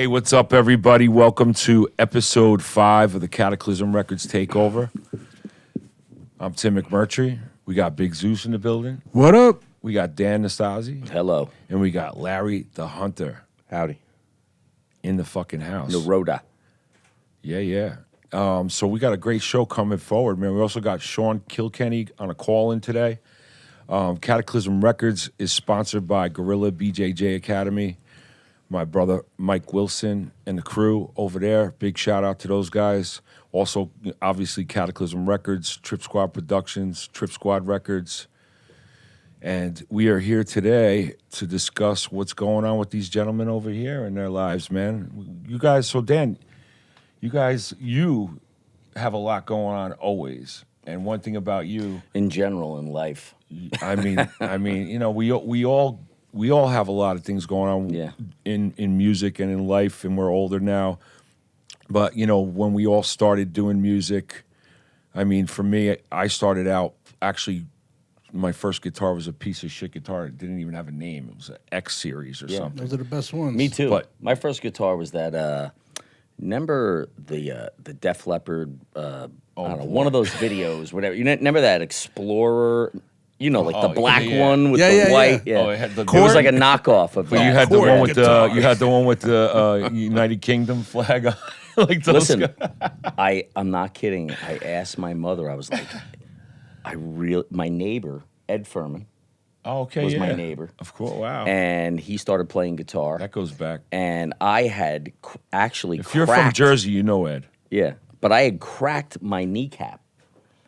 Hey, what's up, everybody? Welcome to episode 5 of the Cataclysm Records Takeover. I'm Tim McMurtry. We got Big Zeus in the building. What up? We got Dan Nastasi. Hello. And we got Larry the Hunter Howdy. in the fucking house. Naroda. Yeah. So we got a great show coming forward, man. We also got Sean Kilkenny on a call-in today. Cataclysm Records is sponsored by Gorilla BJJ Academy. My brother Mike Wilson and the crew over there. Big shout out to those guys. Also, obviously, Cataclysm Records, Trip Squad Productions, Trip Squad Records. And we are here today to discuss what's going on with these gentlemen over here in their lives, man. You guys, so Dan, you have a lot going on always. And one thing about you, In general, in life. I mean, you know, we all have a lot of things going on Yeah. in music and in life, and we're older now. But, you know, when we all started doing music, I mean, for me, I started out, actually, my first guitar was a piece of shit guitar. It didn't even have a name. It was an X series or Yeah. something. Those are the best ones. Me too. But- My first guitar was that, remember the Def Leppard, I don't know, one of those videos, whatever. You remember that Explorer, you know, like Oh, the black yeah. one with Yeah, the yeah, white. yeah. Yeah. Oh, it had the- It was like a knockoff of But that. you had the Chord one with guitar. the United Kingdom flag on. Like those Listen, guys. I'm not kidding. I asked my mother, I was like, my neighbor, Ed Furman, Oh, okay, was yeah. my neighbor. Of course, wow. And he started playing guitar. That goes back. And I had actually If you're cracked, from Jersey, you know Ed. Yeah, but I had cracked my kneecap.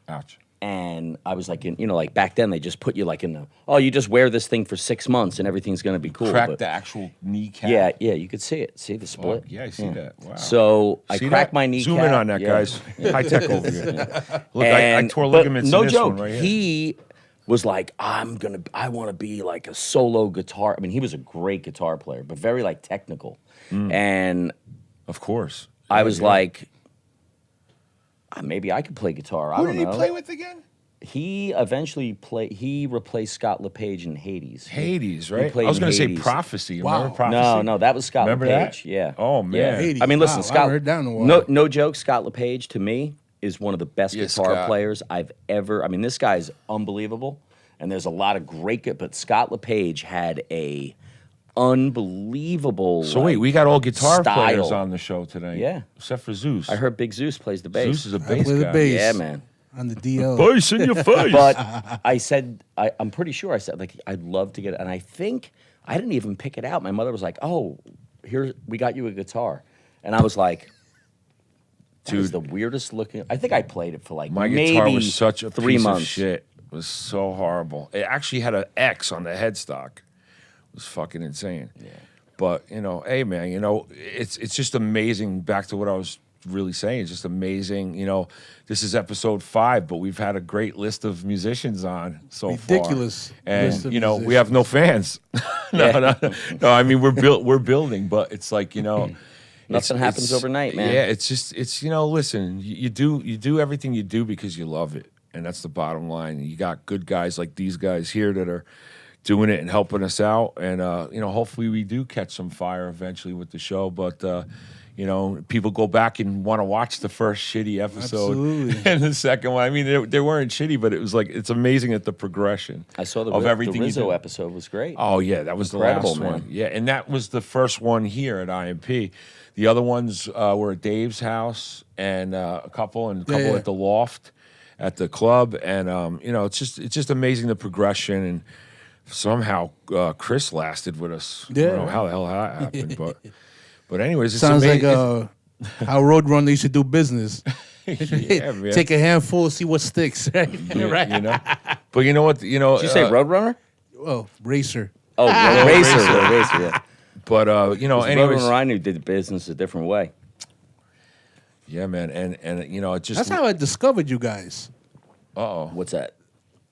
Ouch. And I was like, like back then they just put you like you just wear this thing for 6 months and everything's going to be cool. Crack But the actual kneecap. yeah, you could see it. See the split? Fuck, yeah, I see that. Wow. So I See cracked that? my kneecap. Zoom in on that, Yeah. guys. High tech over here. Look, I And- tore but ligaments no in this joke, one right here. he was like, I want to be like a solo guitar. I mean, he was a great guitar player, but very like technical. And Of course. I was Yeah. like, maybe I could play guitar. I Who don't did know. he play with again? He eventually he replaced Scott LePage in Hades. Hades, He right? played I was in going to say Hades. Prophecy. Wow. Remember Prophecy? No, that was Scott Remember LePage. that? Yeah. Oh, man. Yeah. Hades. I mean, listen, Wow, I Scott. haven't heard that in a while. No joke. Scott LePage to me is one of the best Yeah, guitar Scott. players I've ever. I mean, this guy's unbelievable, and there's a lot of great. But Scott LePage had a unbelievable. So wait, we got all guitar style. players on the show today. Yeah. Except for Zeus. I heard Big Zeus plays the bass. Zeus is a I bass play the guy. bass. Yeah, man. On the DL. Bass in your face. But I said, I'm pretty sure I said, like, I'd love to get it. And I think I didn't even pick it out. My mother was like, oh, here, we got you a guitar. And I was like, dude, Dude. the weirdest looking. I think I played it for like My maybe guitar was such a 3 piece months. of shit. It was so horrible. It actually had an X on the headstock. It was fucking insane. Yeah. But, hey, man, it's just amazing. Back to what I was really saying. It's just amazing. This is episode 5, but we've had a great list of musicians on so Ridiculous far. And, list of we have no fans. no, I mean, we're building, but it's like, Nothing happens overnight, man. Yeah, it's listen, you do everything you do because you love it, and that's the bottom line. You got good guys like these guys here that are doing it and helping us out, and hopefully we do catch some fire eventually with the show. But people go back and want to watch the first shitty episode Absolutely. and the second one. I mean, they weren't shitty, but it was like it's amazing at the progression. I saw of everything the you Rizzo did. episode was great. Oh yeah, that was Incredible, the last man. one. Yeah, and that was the first one here at IMP. The other ones were at Dave's house and a couple yeah. at the Loft, at the club, and it's just amazing the progression, and somehow Chris lasted with us. I don't know Yeah. how the hell that happened, but anyways, it's Sounds like amazing. how Roadrunner used to do business. Yeah, man. Take a handful, see what sticks. Right? Yeah, But you know what? Did you say Roadrunner? Oh, racer. Oh, Racer. Yeah. But anyways, Roadrunner I knew did business a different way. yeah, man, and it just That's how I discovered you guys. What's that?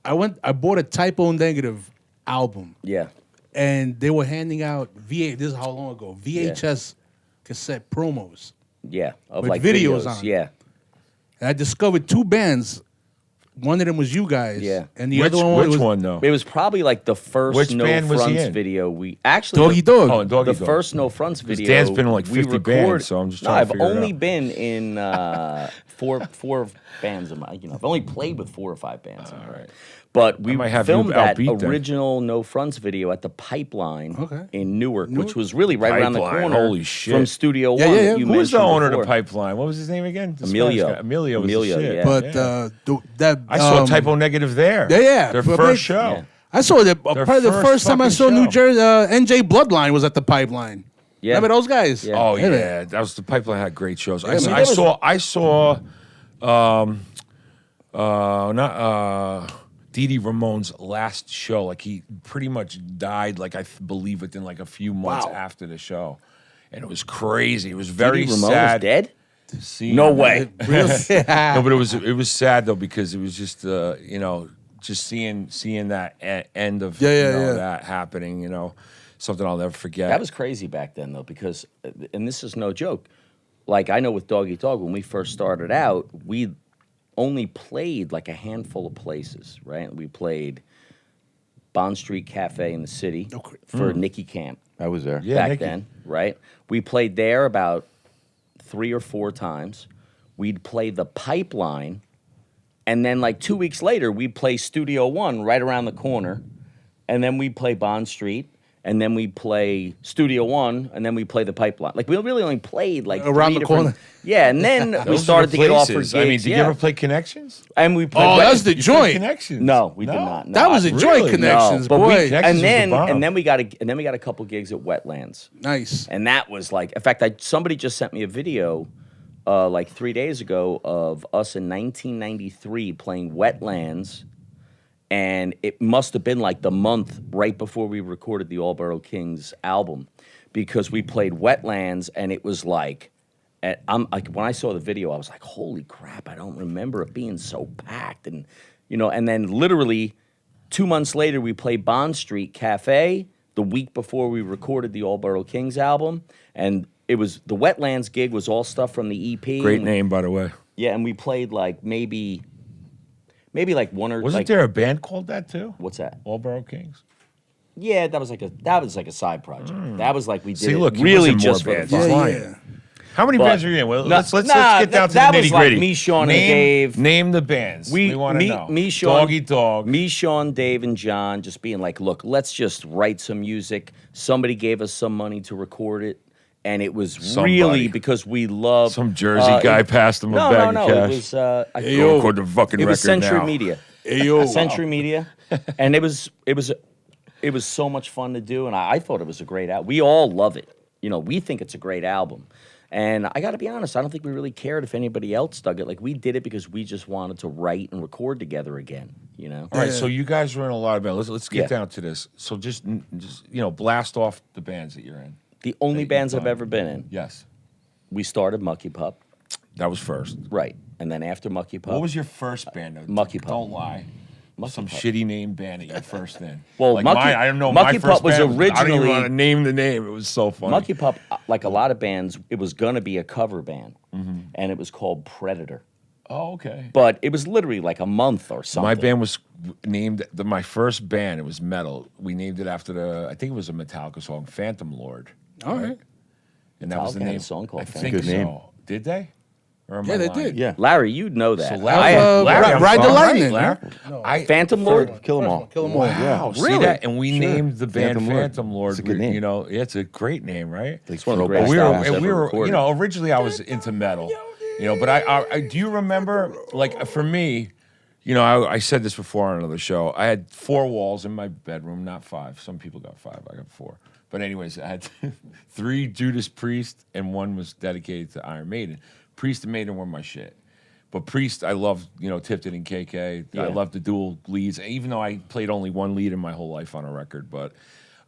I bought a Typo Negative album, Yeah. and they were handing out this is how long ago? VHS cassette promos. Yeah. Of With like videos on it. Yeah. And I discovered 2 bands one of them was you guys. Yeah. And the Which, other one which was one though? It was probably like the first Which No band was he Fronts in? video we actually Doggy Dog. Oh, and Doggy the Dog. first No Fronts video. Dan's been in like we 50 bands, record- so I'm just no, trying to I've figure it only out. been in four bands. I've only played with 4 or 5 bands. All right. But we might have you filmed that outbeat them. original No Fronts video at the Pipeline Okay. in Newark, which was really right around the Pipeline, corner holy shit. from Studio Yeah, One. yeah, that yeah. you Who was the mentioned owner of the before. Pipeline? What was his name again? The Emilio. Spanish guy. Emilio was Emilio, the shit. yeah. But Yeah. I saw Typo Negative there. Yeah. Their But first they- show. Yeah. I saw that Their probably the first first time I fucking saw New show. Jersey. NJ Bloodline was at the Pipeline. Yeah. Remember those guys? Yeah. Oh man. yeah, that was the Pipeline had great shows. man. I saw, not Dee Dee Ramone's last show. Like he pretty much died. Like I believe within like a few months Wow. after the show, and it was crazy. It was very Dee Dee Ramone sad. was dead? to see No him. way. Really? No, but it was sad though because it was just just seeing that end of Yeah. that happening. Something I'll never forget. That was crazy back then, though, because, and this is no joke, like I know with Doggy Dog, when we first started out, we only played like a handful of places, right? We played Bond Street Cafe in the city Okay. for Nicky Camp I was there. Yeah, back Nicky. then, right? We played there about 3 or 4 times. We'd play the Pipeline, and then like 2 weeks later, we'd play Studio One right around the corner, and then we'd play Bond Street, and then we play Studio One, and then we play the Pipeline. Like we really only played like Around 3 the different- corner. Yeah, and then we Those are started the to get offered places. gigs. I mean, did you yeah. ever play Connections? And we played. Oh, that's the You played joint. Connections? No, we did not. No, That was a Really? joint No, connections, but boy. we Connections was and the bomb. then we got a couple gigs at Wetlands. Nice. And that was like, in fact, somebody just sent me a video like 3 days ago of us in 1993 playing Wetlands. And it must have been like the month right before we recorded the Allboro Kings album because we played Wetlands and it was like, and I'm like, when I saw the video, I was like, holy crap, I don't remember it being so packed. And, and then literally 2 months later, we played Bond Street Cafe the week before we recorded the Allboro Kings album. And it was the Wetlands gig was all stuff from the EP. Great and- name, by the way. Yeah, and we played like maybe like one or Wasn't like, there a band called that too? What's that? Allboro Kings. Yeah, that was like a side project. That was like we did See, it look, he really was in more just for the bands. fun. He's Yeah, lying. yeah. How many But- bands are you in? Well, No, let's nah, get down to that the was nitty like gritty. me, Sean, and Dave. Name the bands. We want to know. Me, Sean, Doggy Dog. Me, Sean, Dave, and John just being like, look, let's just write some music. Somebody gave us some money to record it, and it was Somebody. really because we love Some Jersey guy passed him a no, bag no, of no. cash. It was I Hey, Go yo. record the fucking it was record Century now. Media. Hey, yo. Century Media, and it was so much fun to do, and I thought it was a great album. We all love it. We think it's a great album, and I got to be honest, I don't think we really cared if anybody else dug it. Like we did it because we just wanted to write and record together again. All right, so you guys are in a lot of bands. Let's get Yeah. down to this. So just blast off the bands that you're in. The only bands I've ever been in. Yes, We started Mucky Pup, that was first. right, and then after Mucky Pup, What was your first band? Though? Mucky Pup. Don't lie. Mucky Some Pup. shitty name band that you first in. Well, like Mucky- I don't know. Mucky my first Pup was band, I don't even originally- want to name the name. It was so funny. Mucky Pup, like a lot of bands, it was gonna be a cover band, Mm-hmm. and it was called Predator. Oh, okay. But it was literally like a month or something. My band was named my first band. It was metal. We named it after I think it was a Metallica song, Phantom Lord. All right. And that was the Metallica had a name. song called I Phantom think Good so. name. Did they? Or am Yeah, I they lying? did. Yeah. Larry, you'd know that. So I- Larry, I'm Ride the sorry, Lightning, Larry. no? I Phantom Lord. Kill 'em all. Kill 'em all. Wow, see Really? that? And we named the band Phantom Lord. Phantom Lord. It's a good name. It's a great name, right? It's one of the But greatest we were, albums and ever we were, recorded. originally I was into metal, but I do you remember, like, for me, I said this before on another show. I had 4 walls in my bedroom, not 5. Some people got 5. I got 4. But anyways, I had 3 Judas Priest, and 1 was dedicated to Iron Maiden. Priest and Maiden were my shit. But Priest, I loved, Tipton and KK. Yeah. I loved the dual leads, even though I played only 1 lead in my whole life on a record. But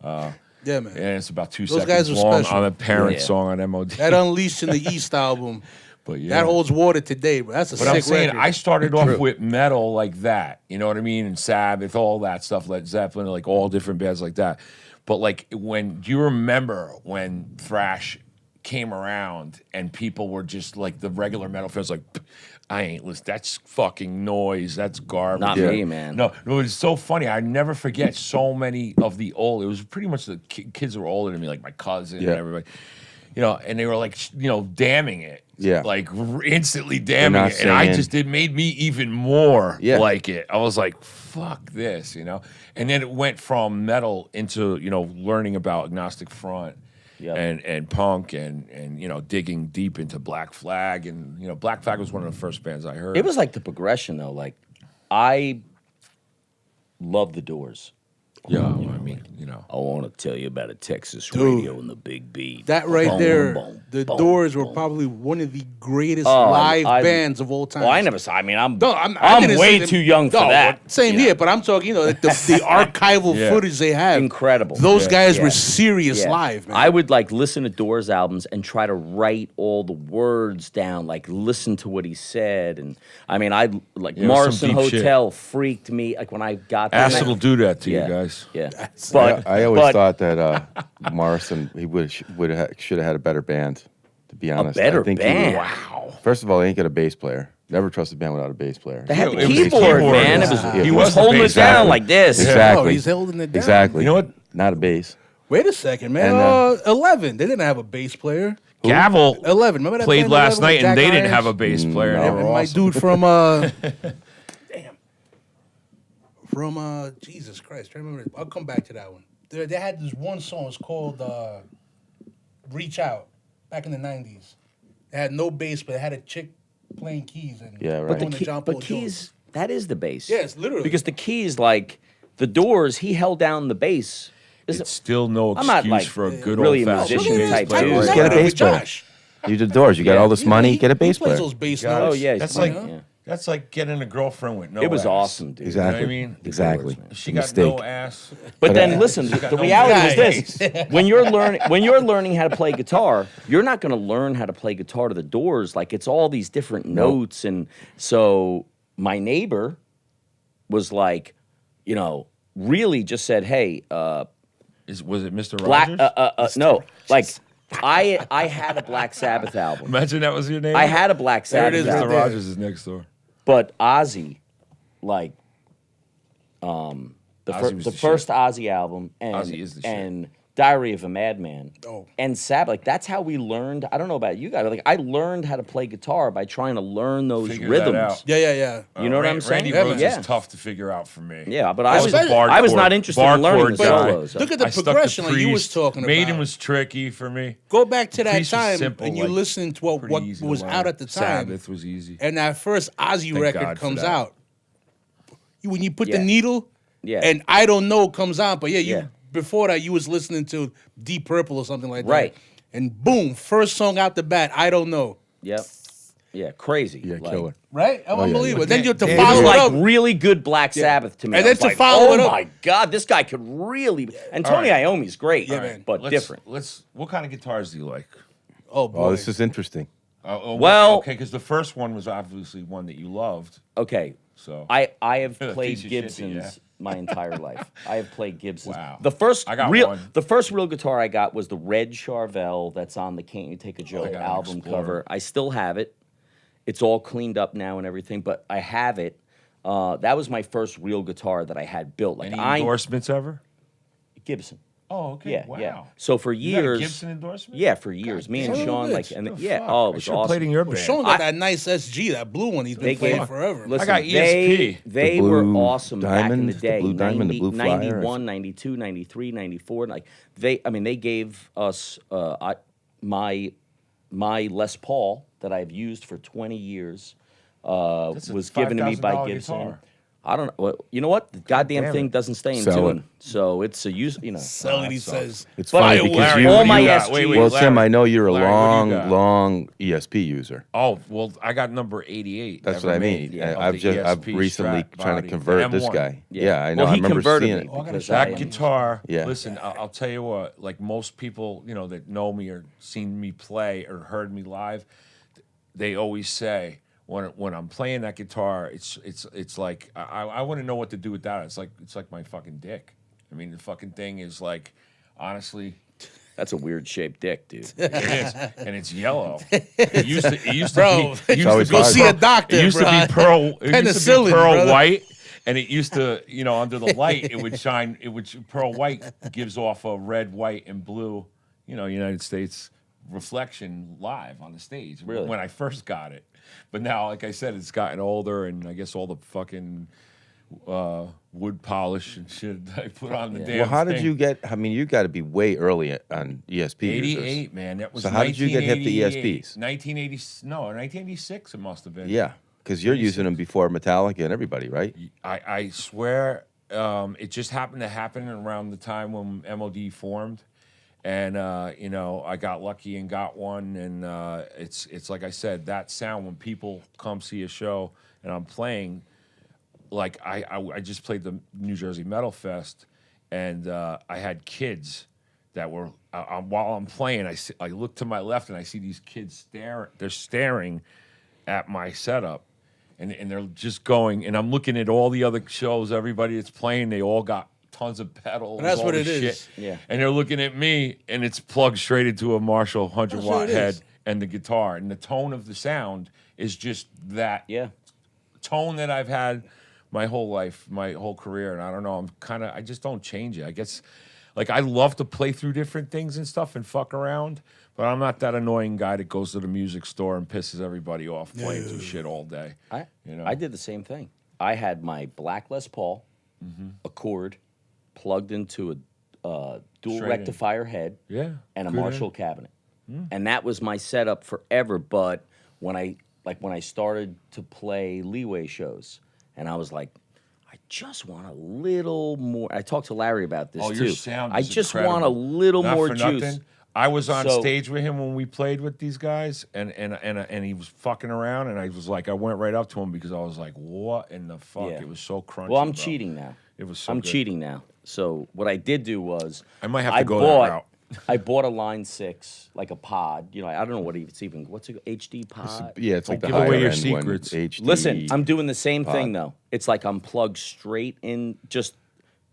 Yeah, man. and it's about 2 Those seconds guys were long special. on a Parent Yeah. song on MOD. That Unleashed in the East album, But yeah. that holds water today, but that's a But sick I'm saying record. I started off with metal like that, you know what I mean, and Sabbath, all that stuff, Led Zeppelin, like all different bands like that. But like do you remember when thrash came around and people were just like the regular metal fans like, I ain't listen. That's fucking noise. That's garbage. Not me, man. No, it's so funny. I never forget so many of the old. It was pretty much the kids who were older than me, like my cousin and everybody. And they were like, damning it. Yeah. Like instantly damning not it. And I saying- it made me even more Yeah. like it. I was like, fuck this, And then it went from metal into, learning about Agnostic Front. Yep. And punk and digging deep into Black Flag and Black Flag was one of the first bands I heard. It was like the progression though. Like I love the Doors. I mean I want to tell you about a Texas Dude. radio and the Big B. That right Boom, there, boom, the boom, Doors were boom. probably one of the greatest Oh, live I- bands of all time. Well, I never saw. I mean, I'm No, I didn't way see them- too young for No, that. Same here, but I'm talking, the archival Yeah. footage they have. Incredible. Those Yeah. guys Yeah. were serious Yeah. live, man. I would like listen to Doors albums and try to write all the words down, like listen to what he said. And I mean, I like Yeah, Morrison some deep shit. Hotel freaked me. Like when I got there. acid will do that to yeah, you guys. Yeah, But I always but thought that Morrison should have had a better band. To be honest, better I think band. Wow. First of all, he ain't got a bass player. Never trust a band without a bass player. they had Yeah, the it was keyboard, keyboard. man. It was, Yeah. he He was was the holding it bass down guy. like this. Exactly. Oh, he's holding it down. Exactly. You know what? Not a bass. Wait a second, man. And, 11. They didn't have a bass player. Gavel 11. Remember that played band last 11 night with and they Jack didn't Irons? have a bass player. No. They And were my awesome. dude from Jesus Christ, I remember. I'll come back to that one. They had this one song. It's called "Reach Out." Back in the '90s, they had no bass, but they had a chick playing keys and Yeah, right. But doing the the John Paul Jones. keys, that is the bass. Yes, literally. Because the keys, like the Doors, he held down the bass. It's still no I'm not, excuse like, for a good really old a fashioned musician bass type player. dude. Just Right. get a With bass player. Josh. You did Doors. You got all this money. Get a bass he plays player. those bass Got it. notes. Oh yeah, That's he's- like yeah. that's like getting a girlfriend with no It was ass. awesome, dude. Exactly. You know what I mean? Exactly. If she A got mistake. no ass. But then listen, the no reality bass. is this: when you're learning how to play guitar, you're not going to learn how to play guitar to the Doors. Like it's all these different notes, and so my neighbor was like, really just said, "Hey, Was it Mr. Black, Rogers? no, like I had a Black Sabbath album. Imagine that was your name. I had a Black There it Sabbath is, Mr. right album, there. Rogers is next door. but Ozzy, like, the Ozzy was the first Ozzy album, and Ozzy is the shit. and Diary of a Madman, Oh. and Sabbath. Like that's how we learned. I don't know about you guys. Like I learned how to play guitar by trying to learn those Figure that rhythms. out. Yeah. You know what I'm saying? Randy Yeah, Rhoads yeah. is tough to figure out for me. Yeah, but I was a bar I was chord- not interested bar in learning chord the guy. solos. Look at the I stuck to progression like you was Priest. talking Maiden about. was tricky for me. Go back to that Priest was time simple, and you like, listen to what pretty easy to was learn. out at the time. Sabbath was easy. And that first Ozzy Thank record God for comes that. out. When you put Yeah. the needle, Yeah. and I Don't Know comes out, but Yeah. before that you was listening to Deep Purple or something like that. Right. And boom, first song out the bat, I Don't Know. Yep. Yeah, crazy. Yeah, Like, killer. Right? yeah. Unbelievable. Then you have to It It follow was it like up. really good Black Sabbath to me. And I then was to like, follow oh it up- my God, this guy could really. And Tony right. Iommi's great, Yeah, man. but different. What kind of guitars do you like? Oh boy. Oh, this is interesting. Well- okay, because the first one was obviously one that you loved. Okay, So I have Piece played of shit, Gibsons yeah. my entire life. I have played Gibsons. Wow. The first I got real one. the first real guitar I got was the red Charvel that's on the Can't You Take a Joke got an album Explorer. cover. I still have it. It's all cleaned up now and everything, but I have it. That was my first real guitar that I had built. Like Any endorsements ever? Gibson. Oh, okay. Yeah, wow. yeah. So for You got a years, Gibson endorsement? yeah, for years, me and damn. Sean, Son of a like, bitch. and The yeah, fuck? oh, it I was should've awesome. played in your Well, band. Sean got I- that nice SG, that blue one he's been They playing gave- forever. Listen, I got ESP. They The were Blue awesome back in Diamond, the the day. Blue Diamond, the Blue Flyer. 91, 92, 93, 94. Like they gave us my Les Paul that I've used for 20 years That's a was given to me by $5,000 Gibson. guitar. I don't know. Well, you know what? The goddamn damn thing it. doesn't stay in Sell tune. So it's a use, Sell it, he that sucks. says. It's But funny I- because Larry, you. all what do my you got? SG Wait, wait, Well, Larry. Tim, I know you're a Larry, what do you got? long ESP user. Oh, well, I got number 88. That's ever what I made mean. Yeah. of I've the I've ESP recently Strat trying to body, convert the this M1. guy. Yeah. Yeah, I know. Well, I he remember converted seeing me it. because That I- guitar, Yeah. listen, I'll tell you what, like most people, that know me or seen me play or heard me live, they always say, when I'm playing that guitar, it's like I wouldn't know what to do with that. It's like my fucking dick. I mean, the fucking thing is like, honestly, That's a weird shaped dick, dude. It is, and it's yellow. It used to Bro, be. It used always to be hard. Go see a doctor, It used to bro. be pearl. It used to be Penicillin, pearl brother. white, and it used to, under the light, it would shine. It would pearl white gives off a red, white, and blue. United States reflection live on the stage. Really? When I first got it, but now, like I said, it's gotten older, and I guess all the fucking wood polish and shit I put on the damn. Well, how did thing. you get? I mean, you got to be way early on ESP. users. 88, man. That was So how did you get hip to 1988. ESPs? 1986 it must have been. Yeah, because you're using them before Metallica and everybody, right? I swear it just happened to happen around the time when MOD formed. And, I got lucky and got one. And it's like I said, that sound when people come see a show and I'm playing, like I just played the New Jersey Metal Fest, and I had kids that were while I'm playing. I look to my left and I see these kids staring. They're staring at my setup, and they're just going. And I'm looking at all the other shows. Everybody that's playing, they all got tons of pedals. And that's all what this it shit. is. Yeah. And they're looking at me, and it's plugged straight into a Marshall 100 That's what watt it head is. and the guitar, and the tone of the sound is just that Yeah. tone that I've had my whole life, my whole career. And I don't know, I just don't change it. I guess, like, I love to play through different things and stuff and fuck around, but I'm not that annoying guy that goes to the music store and pisses everybody off playing through shit all day. I did the same thing. I had my black Les Paul, a cord, plugged into a dual Straight in. rectifier head, Yeah, and a good Marshall cabinet, and that was my setup forever. But when I started to play Leeway shows, and I was like, I just want a little more. I talked to Larry about this Oh, too. your sound I is just incredible. want a little Not more for juice. nothing. I was on So- stage with him when we played with these guys, and he was fucking around, and I was like, I went right up to him because I was like, what in the fuck? Yeah. It was so crunchy. Well, I'm bro. cheating now. It was so I'm good. cheating now. So what I did do was I might have to go that route. I bought a Line 6, like a pod. I don't know what it's even. What's it? HD pod? Yeah, it's like the Don't give away higher your end one, secrets. HD. Listen, I'm doing the same thing though. It's like I'm plugged straight in. Just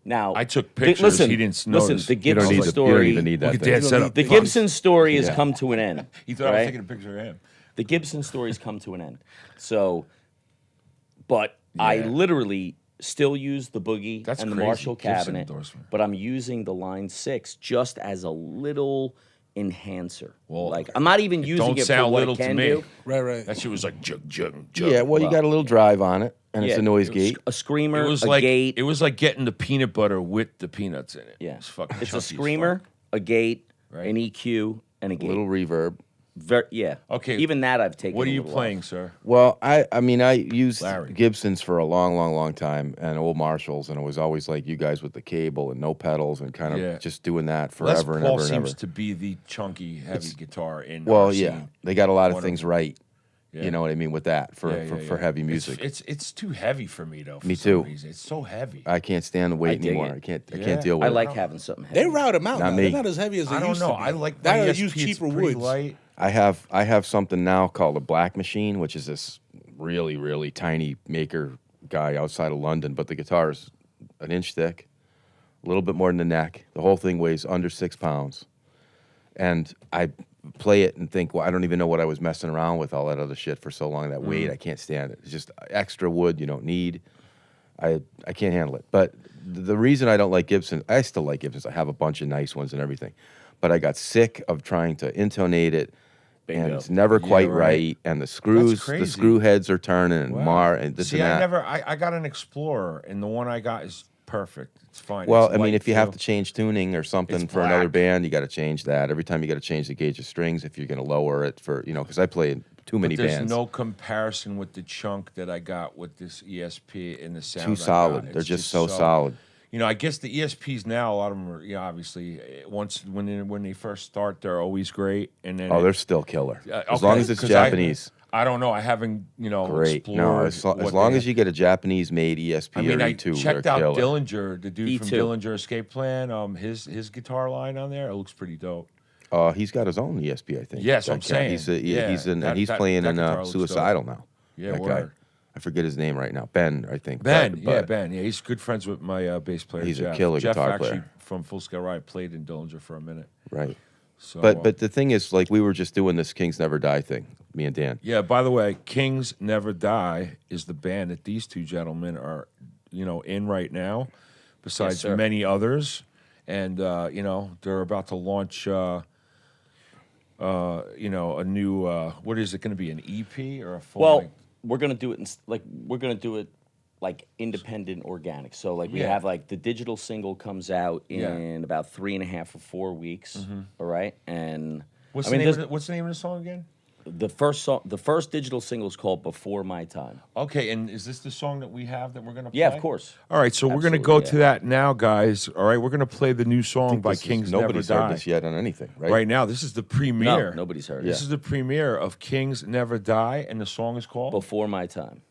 now, I took the- pictures. Listen, He didn't listen. notice. The You you don't Gibson need the, story. you don't even need that Look at thing. that setup. The Gibson story has come to an end. He thought I was right? taking a picture of him. The Gibson story's come to an end. So, but I Yeah. literally still use the Boogie That's and the crazy. Marshall Gibson cabinet, endorsement. but I'm using the Line 6 just as a little enhancer. Well, like I'm not even using Don't it for sound what little it can to me. do. Right. That shit was like jug, jug, jug. Yeah, well, you got a little drive on it, and it's Yeah, a noise it was gate. a screamer, It was a like gate. it was like getting the peanut butter with the peanuts in it. Yeah, It's fucking it's chunky a as screamer, fuck. a gate, Right. an EQ, and a gate. Little reverb. Yeah. Okay, Even that I've taken. What are a you little playing, off. sir? Well, I mean, I used Larry. Gibsons for a long time, and old Marshalls, and it was always like you guys with the cable and no pedals, and kind of Yeah. just doing that Les forever and Paul ever and ever. seems to be the chunky, heavy guitar in. Well, our yeah, scene. they got a lot of One things them. right. Yeah. You know what I mean with that for Yeah, yeah, for yeah. heavy music. It's too heavy for me though. For Me some too. Reason. It's so heavy. I can't stand the weight dig anymore. it. I can't Yeah. deal with I it. like having something heavy. They route them out. Not now. me. They're not as heavy as they I don't used know. to be. I like that. my Or ESP. use It's cheaper pretty woods. light. I have something now called a Black Machine, which is this really tiny maker guy outside of London, but the guitar is an inch thick, a little bit more than the neck. The whole thing weighs under 6 pounds, and I play it and think, well, I don't even know what I was messing around with all that other shit for so long. That weight, I can't stand it. It's just extra wood you don't need. I can't handle it. But the reason I don't like Gibson, I still like Gibsons. I have a bunch of nice ones and everything, but I got sick of trying to intonate it. And Bingo. it's never quite right. right. And the screws, the crazy. screw heads are turning and Wow. and this See, and that. I got an Explorer, and the one I got is perfect. It's fine. Well, It's I mean, light, if you have too. to change tuning or something It's for another black. band, you got to change that. Every time you got to change the gauge of strings if you're going to lower it for, because I play in too many There's bands. no comparison with the chunk that I got with this ESP and the sound. Too I got. solid. They're It's just so solid. I guess the ESPs now, a lot of them are, obviously, once when they first start, they're always great, and then Oh, they're still killer. As okay, long as it's 'cause Japanese. I don't know. I haven't, Great. explored. No, as what long they- as you get a Japanese-made ESP I mean, or I E2, checked they're out killer. Dillinger, the dude from E2. Dillinger Escape Plan. His guitar line on there, it looks pretty dope. He's got his own ESP, I think. Yes, That I'm cat. saying. He's Yeah, he's in, that- and he's that- playing that in guitar looks dope. Suicidal now. Yeah, that word. guy. I forget his name right now. Ben, I think. Ben, but Ben. Yeah, he's good friends with my bass player. He's a Jeff. killer Jeff guitar actually player. from Full Scale Ride played in Dillinger for a minute. Right. So, But the thing is, like, we were just doing this Kings Never Die thing, me and Dan. yeah. By the way, Kings Never Die is the band that these two gentlemen are, in right now, besides sir. many others, and they're about to launch. A new. What is it going to be? An EP or a full? Well, length? we're gonna do it like independent organic. So like we Yeah. have like the digital single comes out Yeah. in about 3.5 or 4 weeks. All right, and What's I the mean, name? there's- What's the name of the song again? the first digital single is called "Before My Time." Okay, and is this the song that we have that we're gonna play? Yeah, of course. All right, so we're gonna go Absolutely, to that now, guys. All right, we're gonna play the new song by This is- Kings Never nobody's Die. heard this yet on anything, right? Right now, this is the premiere. No, nobody's heard This it. is the premiere of Kings Never Die, and the song is called. Before My Time.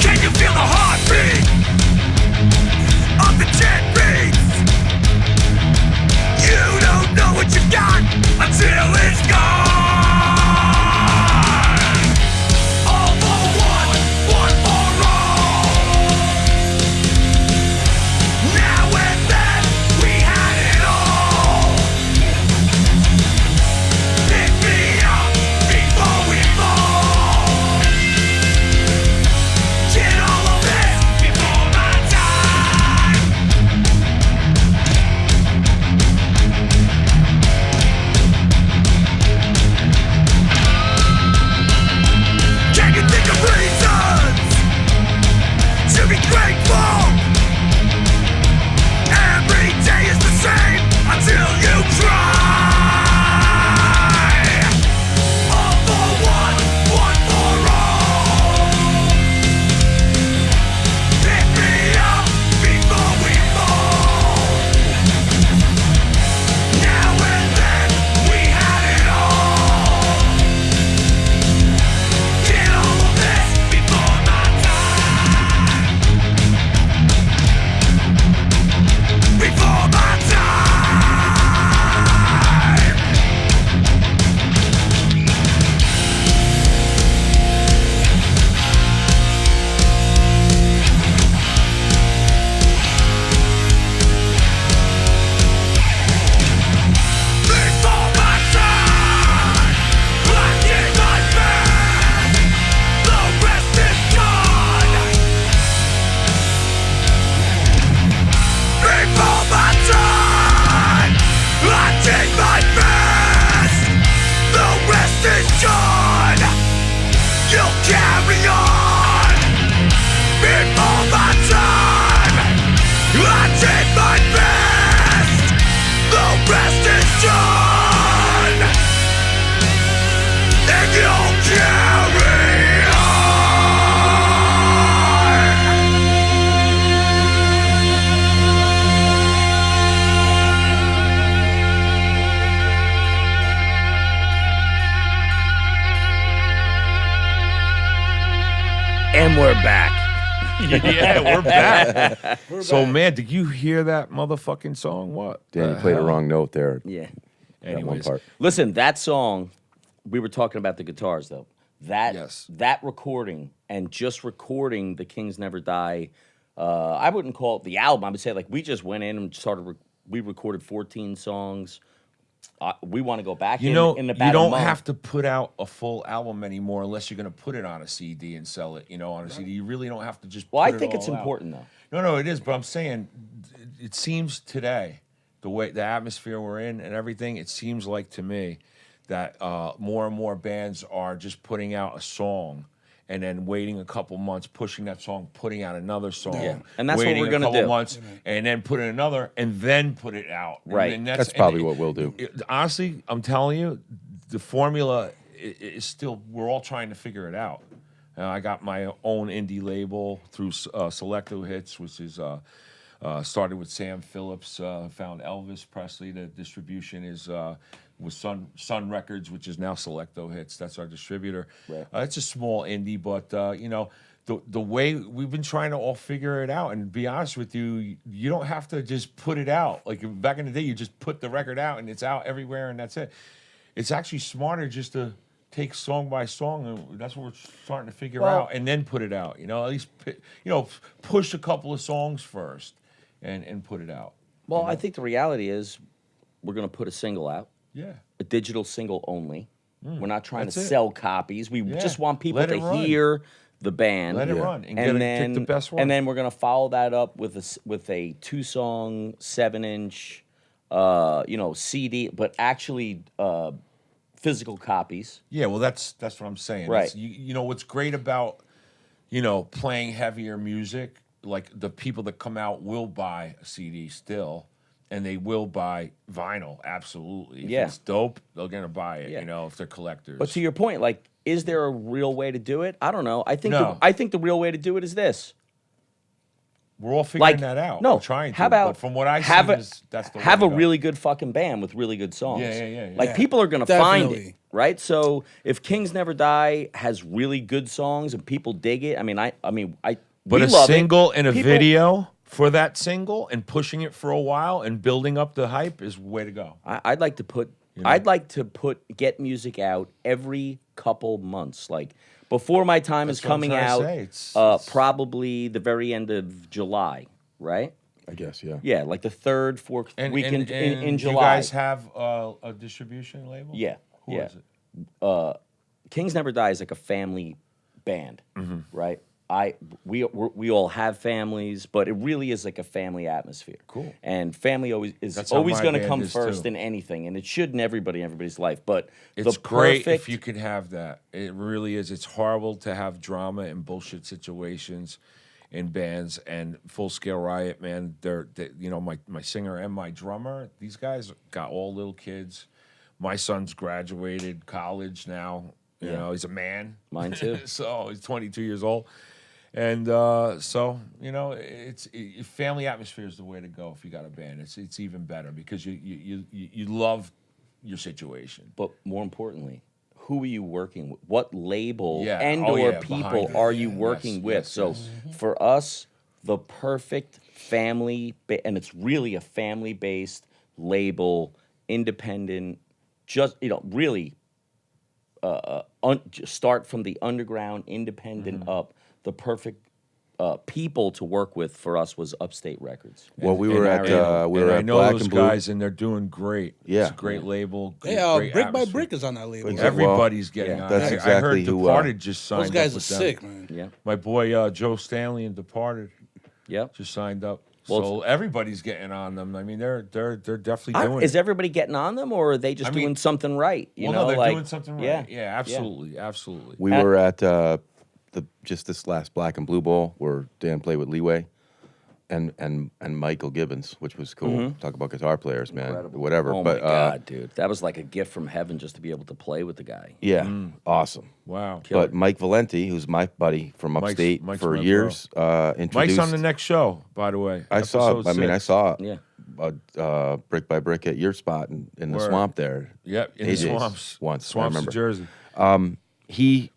Can you feel the heartbeat of the dead beats? You don't know what you got until it's gone. All for one, one for all. Now and then we had it all. Pick me up before we fall. Get all of this before my time. Can you think of reasons to be grateful? Every day is the same until you try. All for one, one for all. Pick me up before we fall. Now and then we had it all. Get all of this before my time. Before my time. Before my time, I did my best. The rest is gone. Before my time, I did my best. The rest is gone. You'll carry on. Before my time, I did my best. The rest is done. And you'll carry on. Yeah, we're back. So, man, did you hear that motherfucking song? What? Danny played a hell? wrong note there. Yeah. That one Anyways, part. Listen, that song, we were talking about the guitars though. Yes. That recording and just recording The Kings Never Die, I wouldn't call it the album. I would say like we just went in and we recorded 14 songs. We want to go back you in, know, in you about a don't month. have to put out a full album anymore unless you're going to put it on a CD and sell it. You know, on a CD, you really don't have to just. Well, put I it think all it's out. important though. No, it is. But I'm saying, it seems today, the way the atmosphere we're in and everything, it seems like to me that more and more bands are just putting out a song and then waiting a couple months, pushing that song, putting out another song. Yeah. And that's what waiting we're gonna a couple do. months, and then put in another, and then put it out. Right. And That's probably what we'll do. Honestly, I'm telling you, the formula is still, we're all trying to figure it out. I got my own indie label through Selecto Hits, which is started with Sam Phillips, found Elvis Presley. The distribution is with Sun Records, which is now Selecto Hits. That's our distributor. Right. It's a small indie, but you know, the way we've been trying to all figure it out. And to be honest with you, you don't have to just put it out. Like back in the day, you just put the record out and it's out everywhere, and that's it. It's actually smarter just to take song by song, and that's what we're starting to figure Well- out, and then put it out. You know, at least push a couple of songs first, and put it out. Well, I think the reality is we're going to put a single out, Yeah. a digital single only. We're not trying to that's it. sell copies. We Yeah. just want people Let to it run. hear the band. Let it run and get pick the best one. And then we're gonna follow that up with a 2-song, 7-inch, CD, but actually physical copies. Yeah, well, that's what I'm saying. Right. It's, you know what's great about playing heavier music, like the people that come out will buy a CD still, and they will buy vinyl. Absolutely, if Yeah. it's dope, they're gonna buy it. Yeah. You know, if they're collectors. But to your point, like, is there a real way to do it? I don't know. I think No. I think the real way to do it is this. we're all figuring Like that out. No, We're trying to. how about but from what I have see, a, that's the way have to a go. really good fucking band with really good songs. Yeah. Like Yeah, people are gonna find it, definitely. right? So if Kings Never Die has really good songs and people dig it, I mean, But we a love it. single and a People- video for that single and pushing it for a while and building up the hype is the way to go. I'd like to put get music out every couple months, like before my time That's is what I'm coming trying to out. say. It's- Probably the very end of July, right? I guess, yeah. Yeah, like the third, fourth weekend in July. You guys have a distribution label? Yeah, Who yeah. is it? Kings Never Die is like a family band, Mm-hmm. right? We all have families, but it really is like a family atmosphere. Cool. And family is That's how always my going to band come is, first too. in anything, and it should in everybody's life. But It's the great perfect, if you could have that. It really is. It's horrible to have drama and bullshit situations in bands. And Full Scale Riot, man, my singer and my drummer, these guys got all little kids. My son's graduated college now. You know, he's a man. Mine too. So he's 22 years old. And so, family atmosphere is the way to go if you got a band. It's even better because you love your situation. But more importantly, who are you working with? What label Yeah. and Oh, or yeah, people behind it. are you Yes, working with? yes, So yes. for us, the perfect family, and it's really a family-based label, independent, just really start from the underground, independent Mm-hmm. up. The perfect people to work with for us was Upstate Records. Well, we were at And I know Black those and Blue. guys, and they're doing great. Yeah. It's a great label. Hey, great Brick by atmosphere. Brick is on that label. Exactly. Everybody's getting Yeah. on. That's I exactly heard who, Departed just signed Those guys up are with them. sick, man. Yeah. My boy Joe Stanley and Departed Yep. just signed up. Well, So everybody's getting on them. I mean, they're definitely doing Is it. everybody getting on them, or are they just I mean- doing something right? You know, No, they're like, doing something right. Yeah, Yeah, absolutely, absolutely. We were at just this last Black and Blue Bowl where Dan played with Leeway and Michael Gibbons, which was cool. Talk about guitar players, man. Whatever. Oh but my god, dude, that was like a gift from heaven just to be able to play with the guy. yeah, awesome. Wow. But Mike Valenti, who's my buddy from Mike's- upstate Mike's for my years, introduced. Mike's on the next show, by the way. I saw. Episode I mean, I 6. saw. Yeah. Brick by Brick at your spot in the Word. swamp there. Yep, in the AJ's swamps. once, I Swamps, New remember. Jersey. He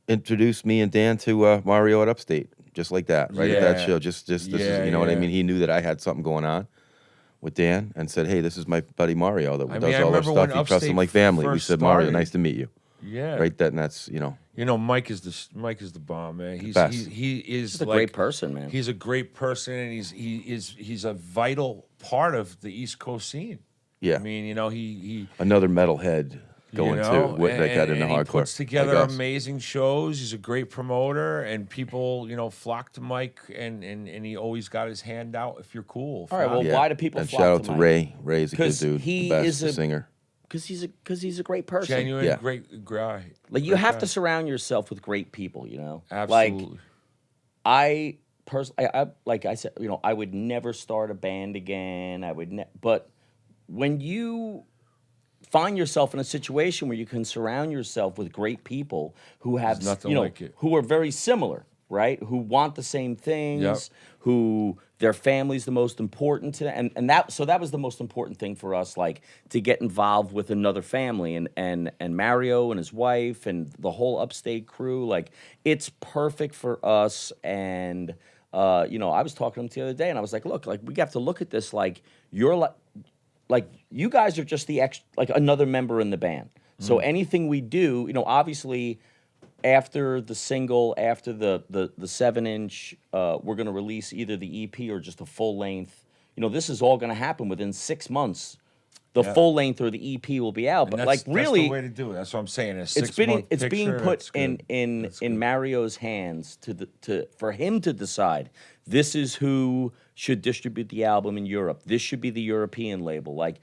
introduced me and Dan to Mario at Upstate. just like that, right at that Yeah. show. Just this Yeah, is, you know what I yeah. mean? He knew that I had something going on with Dan and said, hey, this is my buddy Mario that I does mean, I all our remember when stuff. He trusts him Upstate like family. We first said, Mario, started. nice to meet you. Yeah. Right, and that's, you know, You know, Mike is the bomb, man. best. He is He's a like, great person, man. He's a great person, and he's a vital part of the East Coast scene. yeah. I mean, you know, he Another metalhead going you know, to what that got into and hardcore. he puts together like us. amazing shows. He's a great promoter, and people, you know, flock to Mike, and he always got his hand out if you're cool. All right, well, Yeah. why do people and flock shout out to to Mike? Ray. Ray's a good 'Cause dude. he the best is a- singer. Because he's a great person. genuine, Yeah. great guy. Like you Great have guy. to surround yourself with great people. You know, Absolutely. Like I personally, I like I said, you know, I would never start a band again. I would, but when you find yourself in a situation where you can surround yourself with great people who have, There's nothing you know, like it. who are very similar, right? Who want the same things, Yep. who their family's the most important to them. And that was the most important thing for us, like to get involved with another family and Mario and his wife and the whole Upstate crew. Like it's perfect for us. And you know, I was talking to him the other day and I was like, look, like we have to look at this like you're like you guys are just the like another member in the band. So anything we do, you know, obviously after the single, after the 7-inch, we're going to release either the EP or just a full length. You know, this is all going to happen within 6 months. The Yeah. full length or the EP will be out. And But that's, like that's really, the way to do it. That's what I'm saying. it's being put in Mario's hands for him to decide. This is who should distribute the album in Europe. This should be the European label. Like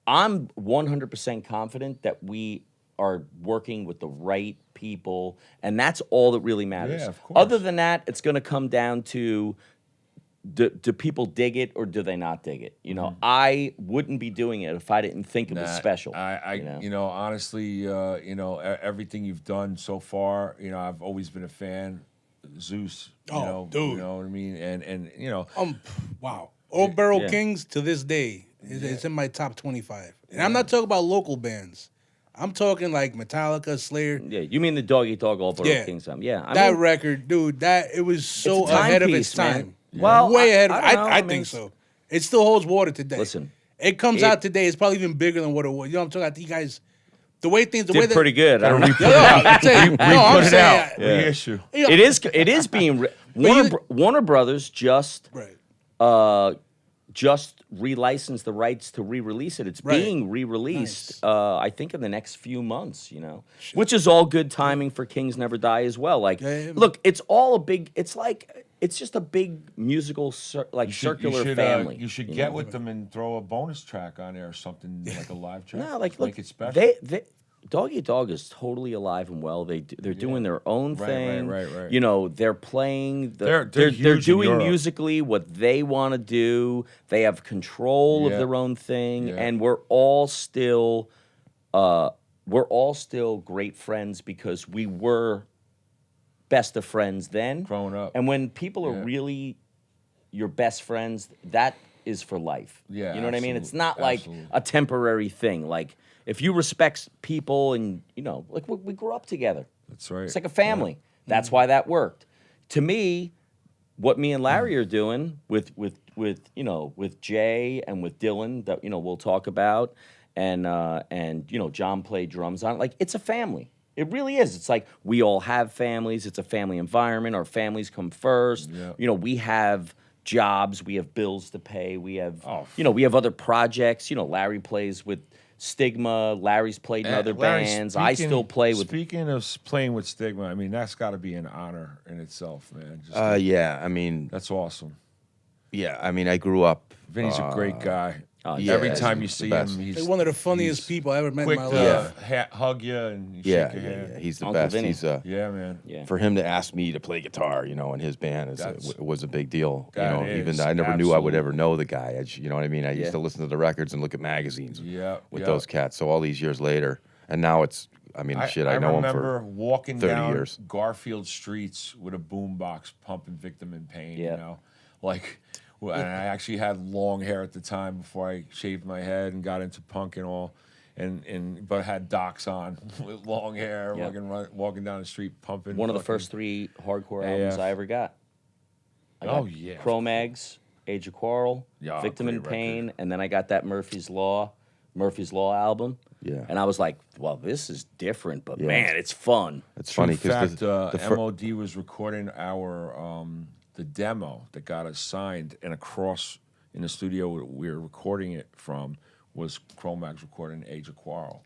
I'm 100% confident that we are working with the right people, and that's all that really matters. Yeah, of course. Other than that, it's going to come down to do people dig it or do they not dig it? You know, I wouldn't be doing it if I didn't think it was special. You know, honestly, you know, everything you've done so far, you know, I've always been a fan. Zeus, you Oh, know, dude. you know what I mean, and you know, Wow. Old Barrel Yeah. Kings to this day it's in my top 25. And I'm not talking about local bands. I'm talking like Metallica, Slayer. Yeah, you mean the Dog Eat Dog All Yeah. King Time? Yeah, I That mean, record, dude, it was so It's a ahead of its timepiece, man. time. Well, way I- ahead. I don't know, I I mean, think so. It still holds water today. Listen, it comes it- out today. It's probably even bigger than what it was. You know what I'm talking about? You guys, the way things, the way did that, pretty good. I don't know. I'm saying, no, I'm put it saying, out, reissue. you know, It is being Warner Brothers just right. just relicensed the rights to re-release it. It's Right. being re-released, I think, in the next few months. You know, which is all good timing for Kings Never Die as well. Like, Yeah. look, it's all a big. It's like it's just a big musical circular family. You should you get know? with them and throw a bonus track on there or something like a live track. No, like make look, it special. they Dog Eat Dog is totally alive and well. They're doing their own Right, thing. right. You know, they're playing. They're They're huge in doing Europe. musically what they want to do. They have control Yeah. of their own thing, Yeah. and we're all still great friends because we were best of friends then. Growing up. And when people are Yeah. really your best friends, that is for life. Yeah, You know what I mean? It's absolute- not like absolutely. a temporary thing. Like if you respect people and, you know, like we grew up together. That's right. It's like a family. That's why that worked. To me, what me and Larry are doing with you know, with Jay and with Dylan that, you know, we'll talk about and you know, John played drums on it. Like it's a family. It really is. It's like we all have families. It's a family environment. Our families come first. Yeah. You know, we have jobs, we have bills to pay, we have Oh. you know, we have other projects. You know, Larry plays with Stigma, Larry's played in other Larry, bands. I still play with Speaking of playing with Stigma, I mean that's got to be an honor in itself, man. Just Yeah, I mean, that's awesome. yeah, I mean, I grew up. Vinny's a great guy. yeah, Every he's time the you see best. him, he's Like one of the funniest he's people I ever met in quick my to life. hug you and Yeah, shake your hand. he's the Uncle best. Vinny. He's Yeah, man. yeah. for him to ask me to play guitar, you know, in his band That's- was a big deal. You That know, even is, though I never knew I would absolutely. ever know the guy. You know what I mean? I Yeah. used to listen to the records and look at magazines Yeah, with yeah. those cats. So all these years later, and now it's, I mean, shit, I know him remember for walking 30 down years. Garfield streets with a boombox pumping Victim in Pain. Yeah. You know, like, well, and I actually had long hair at the time before I shaved my head and got into punk and all, but had docs on with long hair, Yeah. walking down the street pumping. One of the fucking first 3 hardcore albums AF. I ever got. I got Oh, yeah. Cro-Mags, Age of Quarrel, Yeah, Victim in great Pain, record. and then I got that Murphy's Law album. Yeah. And I was like, well, this is different, but Yeah. man, it's fun. It's True funny because fact, MOD was recording our the demo that got us signed, and across in the studio we were recording it from was Chromax recording Age of Quarrel.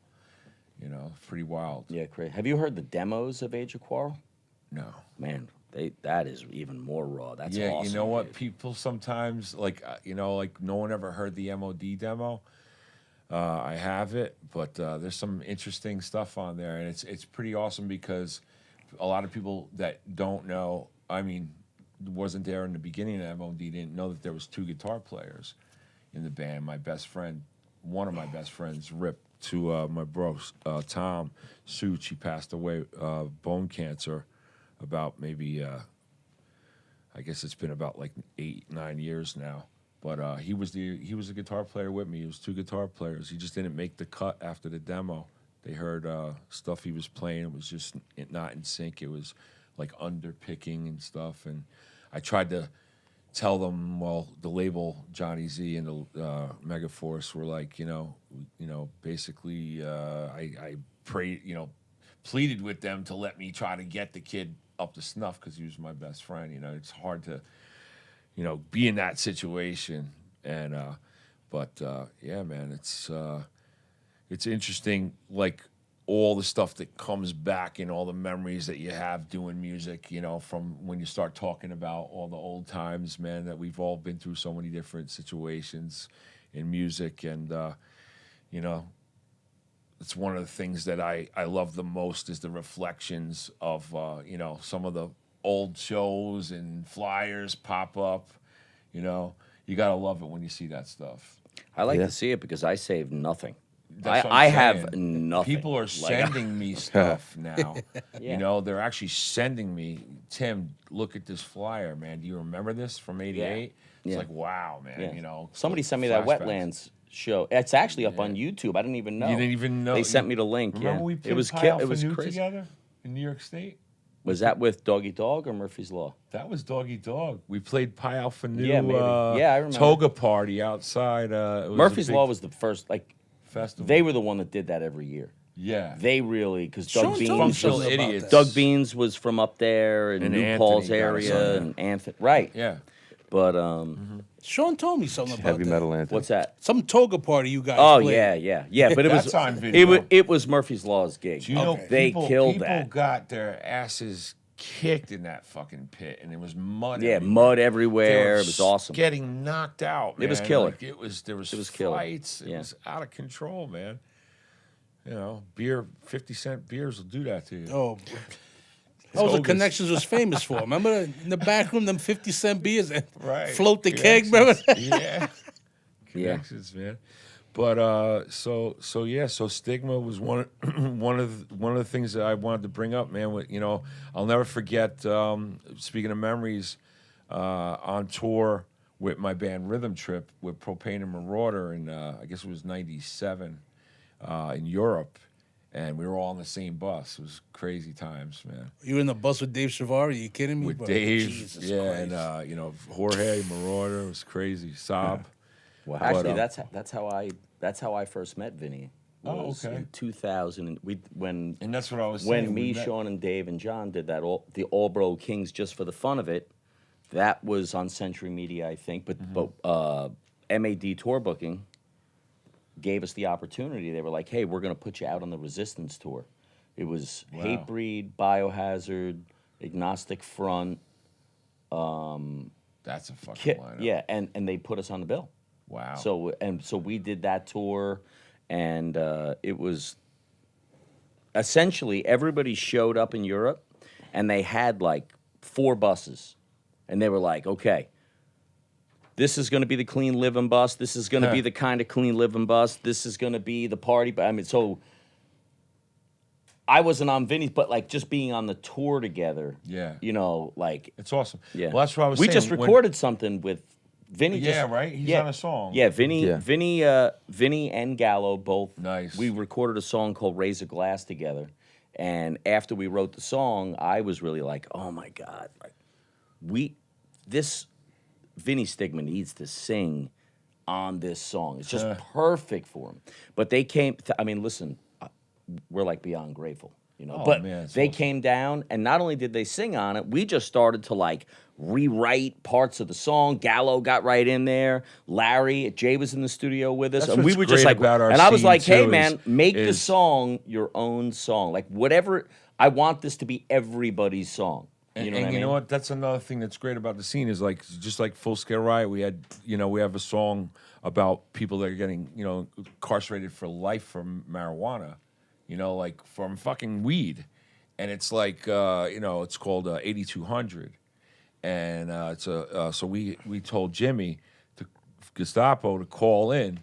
You know, pretty wild. Yeah, great. Have you heard the demos of Age of Quarrel? No. Man, that is even more raw. That's Yeah, awesome. you know what? dude. People sometimes like like no one ever heard the MOD demo. I have it, but there's some interesting stuff on there, and it's pretty awesome because a lot of people that don't know, I mean, wasn't there in the beginning of MOD, didn't know that there was 2 guitar players in the band. My best friend, one of my best friends, Rip, to my bro Tom Such. He passed away bone cancer about maybe I guess it's been about like 8-9 years now. But he was a guitar player with me. It was 2 guitar players. He just didn't make the cut after the demo. They heard stuff he was playing. It was just not in sync. It was like underpicking and stuff. And I tried to tell them, well, the label Johnny Z and the Megaforce were like, basically, I prayed, pleaded with them to let me try to get the kid up to snuff because he was my best friend. It's hard to be in that situation. And but yeah, man, it's interesting, like all the stuff that comes back and all the memories that you have doing music, from when you start talking about all the old times, man, that we've all been through so many different situations in music. And it's one of the things that I love the most is the reflections of some of the old shows and flyers pop up. You gotta love it when you see that stuff. I like Yeah. to see it because I save nothing. That's what I'm I have saying. nothing. People are Like, sending me stuff now. Yeah. They're actually sending me, Tim, look at this flyer, man. Do you remember this from '88? It's Yeah. like, wow, man. yeah. Somebody sent me that flashbacks. Wetlands show. It's actually up on YouTube. I didn't even know. You didn't even know. They sent me the link. Remember yeah. we played it was Pi it was Alpha Nu crazy. together in New York State? Was that with Doggy Dog or Murphy's Law? That was Doggy Dog. We played Pi Alpha Nu. Yeah, maybe. Yeah, I remember. Toga party outside. It was Murphy's a big Law was the first. festival. They were the one that did that every year. yeah. They really because Doug Sean told me Beans. Functional something about idiots. that. Doug Beans was from up there and And New Anthony Paul's got us area on and Anthony. Right. Yeah. But Sean told me something about Heavy that. metal anthem. what's that? Some toga party you guys Oh played. yeah. But it That's was on video. It was Murphy's Law's gig. Do you know They people, killed people that. got their asses kicked in that fucking pit, and it was mud. Yeah, everywhere. mud They everywhere. were It was awesome. Getting knocked out. Man. It was killer. Like, there was It was killer. fights. It Yeah. was out of control, man. Beer, 50-cent beers will do that to you. Oh, that was what Togas. Connections was famous for. Remember in the back room, them 50-cent beers and Right. float the keg, remember? Yeah. Yeah. Connections, man. But so stigma was one of the things that I wanted to bring up, man. I'll never forget. Speaking of memories, on tour with my band Rhythm Trip with Propane and Marauder, and I guess it was '97 in Europe, and we were all on the same bus. It was crazy times, man. You were in the bus with Dave Shavari? Are you kidding me? With bro? Dave, Jesus yeah, Christ. and Jorge Marauder. It was crazy. Saab. Well, actually, But, that's how I first met Vinny. Oh, was okay. In 2000, when And that's what I was saying. me, we met- Sean, and Dave and John did that the Allbro Kings just for the fun of it. That was on Century Media, I think. But MAD Tour Booking gave us the opportunity. They were like, "Hey, we're going to put you out on the Resistance tour." It was Wow. Hatebreed, Biohazard, Agnostic Front. That's a fucking lineup. Yeah, and they put us on the bill. Wow. So we did that tour, and it was essentially everybody showed up in Europe, and they had like 4 buses, and they were like, okay, this is going to be the clean living bus. This is going to be the kind of clean living bus. This is going to be the party. I mean, so I wasn't on Vinny's, but like just being on the tour together. Yeah. Like It's awesome. yeah. Well, that's what I was we saying. just when- recorded something with Vinny. Yeah, right? He's on a song. Yeah, Vinny, Yeah. Vinny and Gallo both. Nice. We recorded a song called "Raise a Glass" together, and after we wrote the song, I was really like, "Oh my god!" Like, this Vinny Stigma needs to sing on this song. It's just perfect for him. But they came. I mean, listen, we're like beyond grateful, you know. Oh, but man, it's they awesome. came down, and not only did they sing on it, we just started to like rewrite parts of the song. Gallo got right in there. Larry, Jay was in the studio with us, That's and we what's were just great like, about our and I was scene, like, hey too, man, make the is- song your own song. Like whatever. I want this to be everybody's song. And, You know and what I you mean? know what? That's another thing that's great about the scene is like just like Full Scale Riot. We had we have a song about people that are getting incarcerated for life from marijuana, like from fucking weed, and it's like it's called 8200, and it's a so we told Jimmy to Gestapo to call in.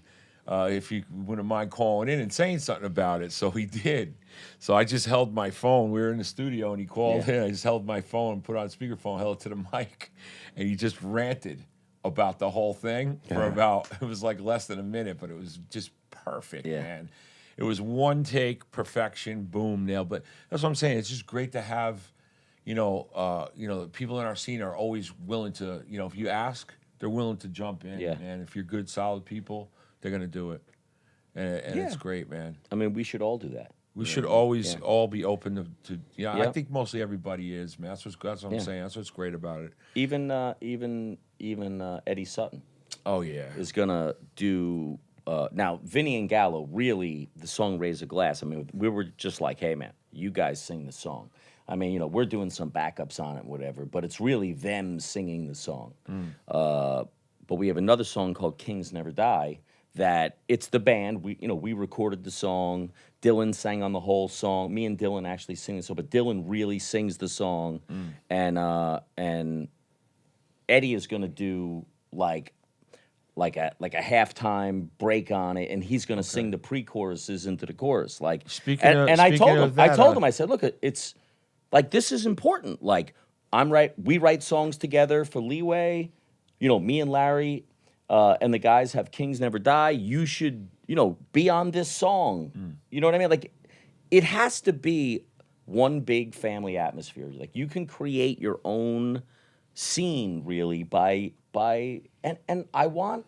If you wouldn't mind calling in and saying something about it. So he did. So I just held my phone. We were in the studio and he called in. I just held my phone, put it on speakerphone, held it to the mic, and he just ranted about the whole thing for it was like less than a minute, but it was just perfect, man. It was one take, perfection, boom, nailed. But that's what I'm saying. It's just great to have, people in our scene are always willing to, if you ask, they're willing to jump in. Yeah. And if you're good, solid people, they're gonna do it, and it's great, man. I mean, we should all do that. We should always all be open to I Yeah. think mostly everybody is, man. That's what I'm Yeah. saying. That's what's great about it. Even Eddie Sutton Oh yeah, is gonna do. Now, Vinny and Gallo really the song "Raise a Glass." I mean, we were just like, "Hey, man, you guys sing the song." I mean, we're doing some backups on it, whatever, but it's really them singing the song. But we have another song called "Kings Never Die." That it's the band. We recorded the song. Dylan sang on the whole song. Me and Dylan actually sing the song, but Dylan really sings the song, and Eddie is gonna do like a halftime break on it, and he's gonna sing the pre-choruses into the chorus. Like Speaking of- and I speaking told of him, I that, told him, I said, look, it's like this is important. Like we write songs together for Leeway. Me and Larry. And the guys have Kings Never Die. You should, be on this song. You know what I mean? Like, it has to be one big family atmosphere. Like, you can create your own scene, really, and I want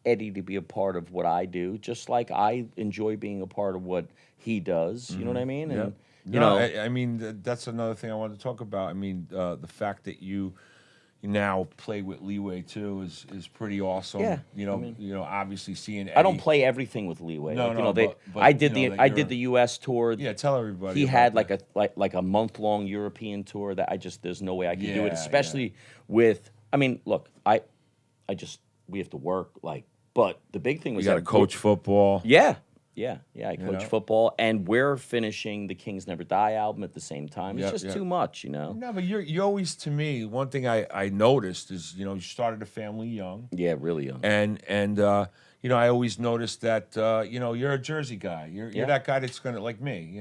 Eddie to be a part of what I do, just like I enjoy being a part of what he does. You know what I mean? And, I mean that's another thing I wanted to talk about. I mean the fact that you now play with Leeway too is pretty awesome. Yeah, obviously seeing Eddie. I don't play everything with Leeway. No, like, no, but I did that I did you're- the U.S. tour. Yeah, tell everybody. He about had that. like a month-long European tour that there's no way I could do it, Yeah, especially with. I mean, look, we have to work but the big thing was You got to that coach football. Yeah. I coach know? football, and we're finishing the Kings Never Die album at the same time. It's Yeah, just yeah. too much, No, but you always, to me, one thing I noticed is you started a family young, Yeah, really young. and I always noticed that you're a Jersey guy. You're Yeah. that guy that's gonna like me.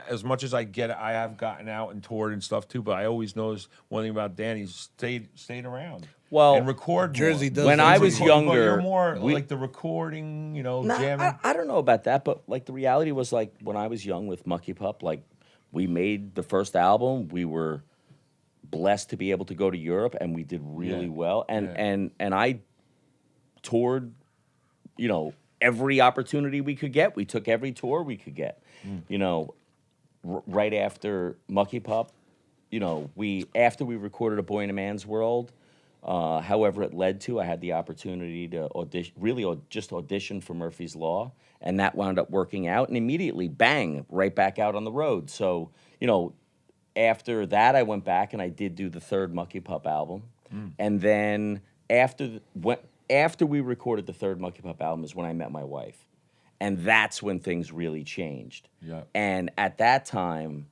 As much as I get it, I have gotten out and toured and stuff too. But I always noticed one thing about Danny: stayed around. Well, and record Jersey more. does When that I to was me. But younger, you're more we- like the recording, Nah, jamming. I don't know about that, but the reality was when I was young with Mucky Pup, we made the first album. We were blessed to be able to go to Europe, and we did really Yeah. well. And Yeah. and I toured, every opportunity we could get. We took every tour we could get. Right after Mucky Pup, after we recorded A Boy in a Man's World. However it led to, I had the opportunity to audition for Murphy's Law, and that wound up working out, and immediately, bang, right back out on the road. So, after that, I went back and I did do the third Mucky Pup album, and then after we recorded the third Mucky Pup album is when I met my wife, and that's when things really changed. Yeah. And at that time,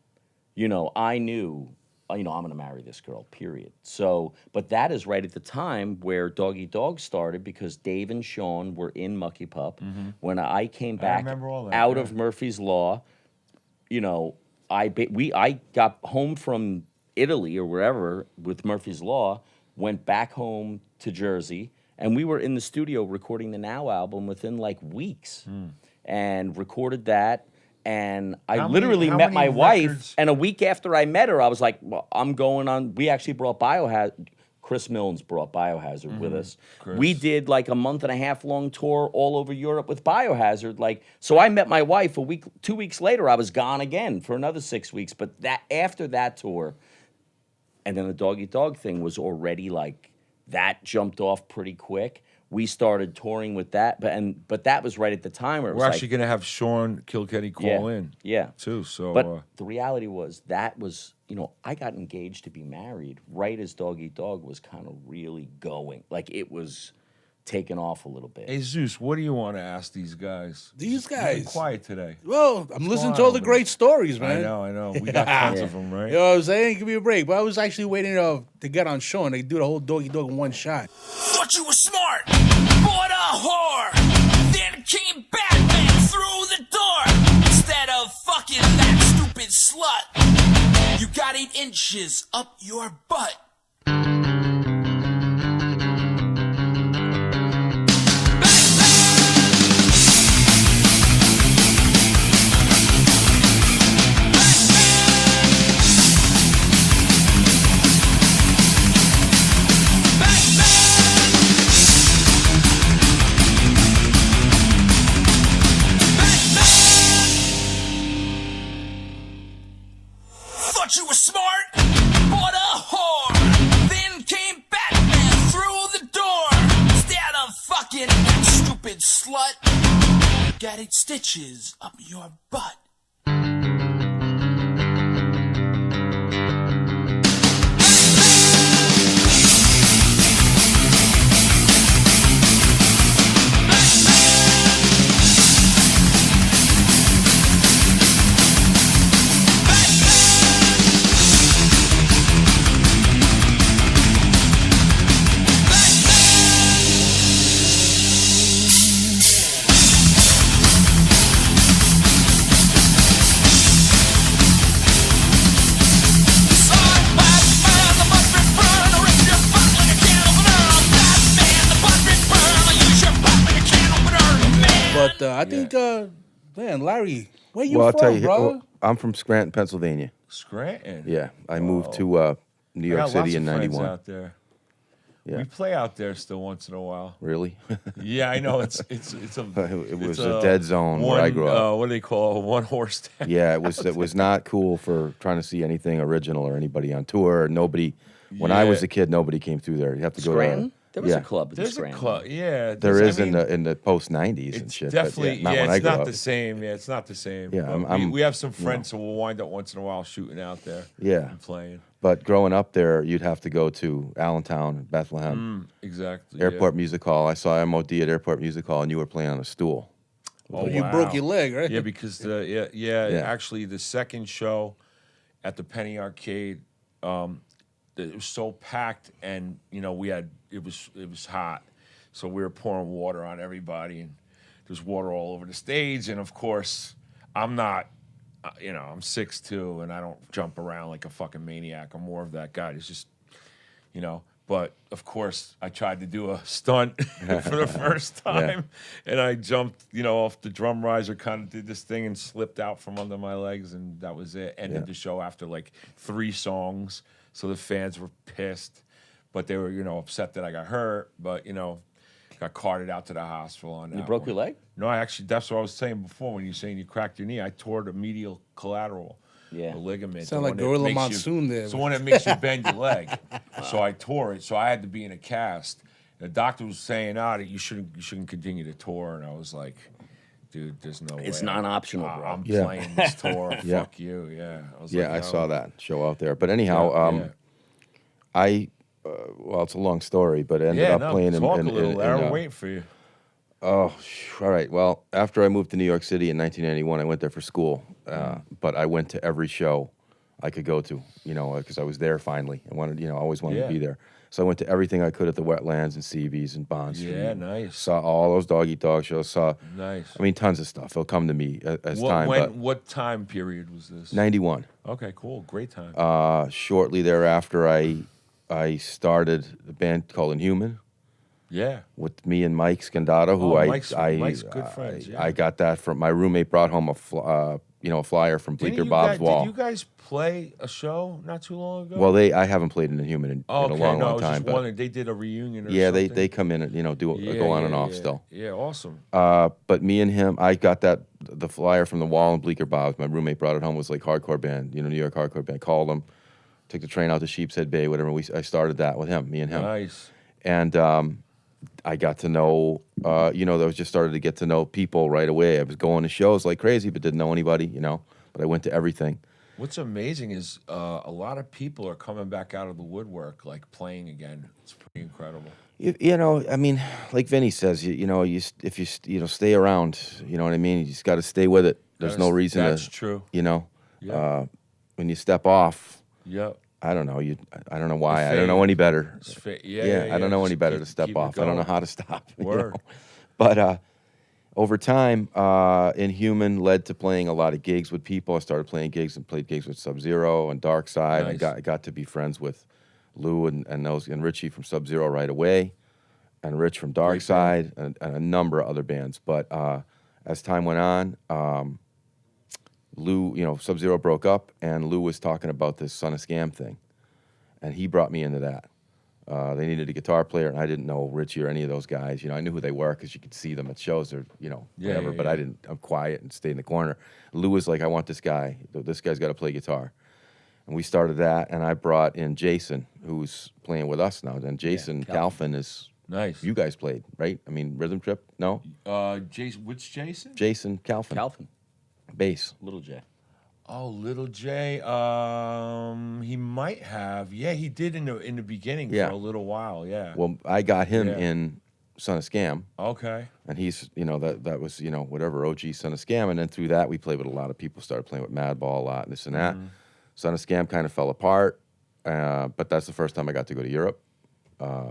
I knew. I'm going to marry this girl, period. So, but that is right at the time where Dog Eat Dog started because Dave and Sean were in Mucky Pup. When I came back remember all that, out yeah. of Murphy's Law, I got home from Italy or wherever with Murphy's Law, went back home to Jersey, and we were in the studio recording the Now album within weeks, and recorded that. And I How many- literally how met many my wife, records- and a week after I met her, I was like, well, I'm going on. We actually brought Chris Milnes brought Biohazard with us. Chris. We did like a month and a half long tour all over Europe with Biohazard. Like, so I met my wife a week, 2 weeks later. I was gone again for another 6 weeks. But that after that tour, and then the Dog Eat Dog thing was already like that jumped off pretty quick. We started touring with that, but that was right at the time where it We're was actually like, going to have Sean Kilkenny call in. yeah. Too. So, But the reality was that was, I got engaged to be married right as Dog Eat Dog was kind of really going. Like it was taking off a little bit. hey, Zeus, what do you want to ask these guys? These You've been guys. quiet today. Well, I'm listening to all the man? great stories, man. I know. We got tons Yeah. of them, right? You know what I'm saying? Give me a break. But I was actually waiting to get on Sean. They do the whole Doggy Dog in one shot. Thought you were smart, bought a whore. Then came Batman through the door. Instead of fucking that stupid slut, you got 8 inches up your butt. Thought you were smart, bought a whore. Then came Batman through the door. Instead of fucking that stupid slut, got 8 stitches up your butt. But I think, man, Larry, where you Well, I'll from, tell you, bro? I'm from Scranton, Pennsylvania. Scranton. Yeah, I moved to New I York got City lots in of friends '91. out there. Yeah. We play out there still once in a while. Really? Yeah, I know. It's a. It was it's a dead zone where I grew up. What do they call a one horse town? Yeah, it was not cool for trying to see anything original or anybody on tour. Nobody. When I was Yeah. a kid, nobody came through there. You have to go Scranton? to. There was yeah. a club in There's a Scranton. club. Yeah, There there's- is I mean, in the post '90s and It's shit. definitely but not when I it's grew not up. the same. Yeah, it's not the same. Yeah, But I'm- we have some friends, so we'll wind up once in a while shooting out there. Yeah. and playing. But growing up there, you'd have to go to Allentown, Bethlehem, Exactly. Airport Music Hall. I saw MOD at Airport Music Hall, and you were playing on a stool. Oh, You wow. broke your leg, right? Yeah, because Yeah. actually the second show at the Penny Arcade, it was so packed, and it was hot, so we were pouring water on everybody, and there's water all over the stage, and of course I'm not, I'm 6'2", and I don't jump around like a fucking maniac. I'm more of that guy. It's just, But of course, I tried to do a stunt for the first time, and I jumped, off the drum riser, kind of did this thing and slipped out from under my legs, and that was it. Ended the show after like 3 songs, so the fans were pissed, but they were, upset that I got hurt, but got carted out to the hospital on that. You broke one. your leg? No, that's what I was saying before when you were saying you cracked your knee. I tore the medial collateral. Yeah. The ligament. Sound the like one that Gorilla makes Monsoon there. It's the one that makes you bend your leg. So I tore it. So I had to be in a cast. The doctor was saying, that you shouldn't continue to tour. And I was like, dude, there's no way. It's non-optional, bro. I'm Yeah. playing this tour. Yeah. Fuck you. Yeah. I was Yeah, like, I no. saw that show out there. But anyhow, yeah. well, it's a long story, but I ended Yeah, up no, playing talk in a little. Larry, in, waiting for you. all right. Well, after I moved to New York City in 1991, I went there for school. But I went to every show I could go to, because I was there finally. I wanted, always wanted to be Yeah. there. So I went to everything I could at the Wetlands and CB's and Bond Street. Yeah, nice. Saw all those Dog Eat Dog shows. Saw, Nice. I mean, tons of stuff. It'll come to me as time. But What time period was this? 91. Okay, cool. Great time. Shortly thereafter, I started a band called Inhuman yeah. with me and Mike Scandato, who Oh, Mike's good friends, yeah. I got that from my roommate. Brought home a flyer from Didn't Bleecker you Bob's guys, wall. Did you guys play a show not too long ago? Well, I haven't played in Inhuman in okay, a long, no, I long was time. just But wondering. They did a reunion or yeah, something? they come in and go on and off still. Yeah, awesome. But me and him, I got the flyer from the wall in Bleecker Bob's. My roommate brought it home. It was like hardcore band, New York hardcore band. Called him, took the train out to Sheepshead Bay, whatever. I started that with him, me and him. Nice. And I got to know, I was just started to get to know people right away. I was going to shows like crazy, but didn't know anybody, But I went to everything. What's amazing is a lot of people are coming back out of the woodwork, like playing again. It's pretty incredible. I mean, like Vinny says, if you stay around, you know what I mean. You just got to stay with it. There's no reason That's to, true. Yeah. When you step off, Yep. I don't know. I don't know why. The I don't know fade. any better. It's yeah, I don't know just any better keep- to step keep it off. I don't know going. how to stop. Word. But over time, Inhuman led to playing a lot of gigs with people. I started playing gigs and played gigs with Sub-Zero and Dark Side. Nice. I got to be friends with Lou and Richie from Sub-Zero right away, and Rich from Dark Great Side, and a number of other bands. But as time went on, Lou, Sub-Zero broke up, and Lou was talking about this Son of Scam thing, and he brought me into that. They needed a guitar player, and I didn't know Richie or any of those guys. I knew who they were because you could see them at shows or, whatever, but yeah. I didn't. I'm quiet and stayed in the corner. Lou was like, I want this guy. This guy's got to play guitar. And we started that, and I brought in Jason, who's playing with us now. And Jason Calvin is, Nice. you guys played, right? I mean, Rhythm Trip? No? Jason, which Jason? Jason Calvin. Calvin, Bass. Little J. Oh, Little J. He might have. Yeah, he did in the beginning Yeah. for a little while. Yeah. Well, I got him Yeah. in Son of Scam. Okay. And he's, that was, whatever, OG Son of Scam. And then through that, we played with a lot of people, started playing with Madball a lot, and this and that. Son of Scam kind of fell apart, but that's the first time I got to go to Europe.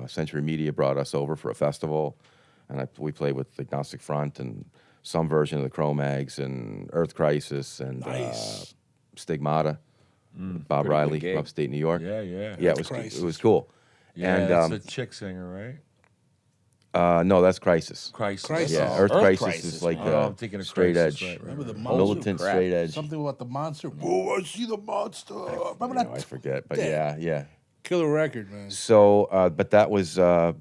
Century Media brought us over for a festival, and we played with Agnostic Front and some version of the Cro-Mags and Earth Crisis and Nice. Stigmata, Bob Pretty Riley good gig. from upstate New York. Yeah, yeah. Yeah, Earth it was Crisis. cool. Yeah, and that's a chick singer, right? no, that's Crisis. Crisis. Crisis. Yeah, Oh, Earth Crisis Crisis, is like man. Oh, I'm thinking of straight Crisis, edge, right, right, Remember the right. monster? militant crap. straight edge. Something about the monster. Whoa, I see the monster. Remember I that forget, but Dead. yeah. killer record, man? So, but that was, I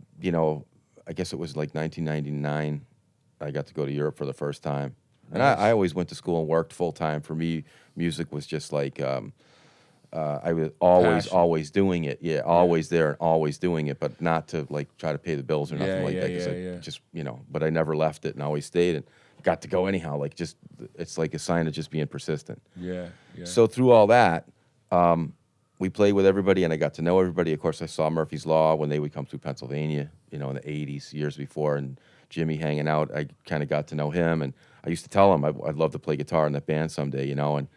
guess it was like 1999. I got to go to Europe for the first time. And I always went to school and worked full time. For me, music was just like, I was Passion. always doing it. Yeah, always there and always doing it, but not to like try to pay the bills or nothing Yeah, like yeah, that. 'Cause yeah, I yeah. just, but I never left it and always stayed and got to go anyhow. Like it's like a sign of just being persistent. Yeah, yeah. So through all that, we played with everybody, and I got to know everybody. Of course, I saw Murphy's Law when they would come through Pennsylvania, in the 80s, years before, and Jimmy hanging out. I kind of got to know him, and I used to tell him I'd love to play guitar in that band someday, and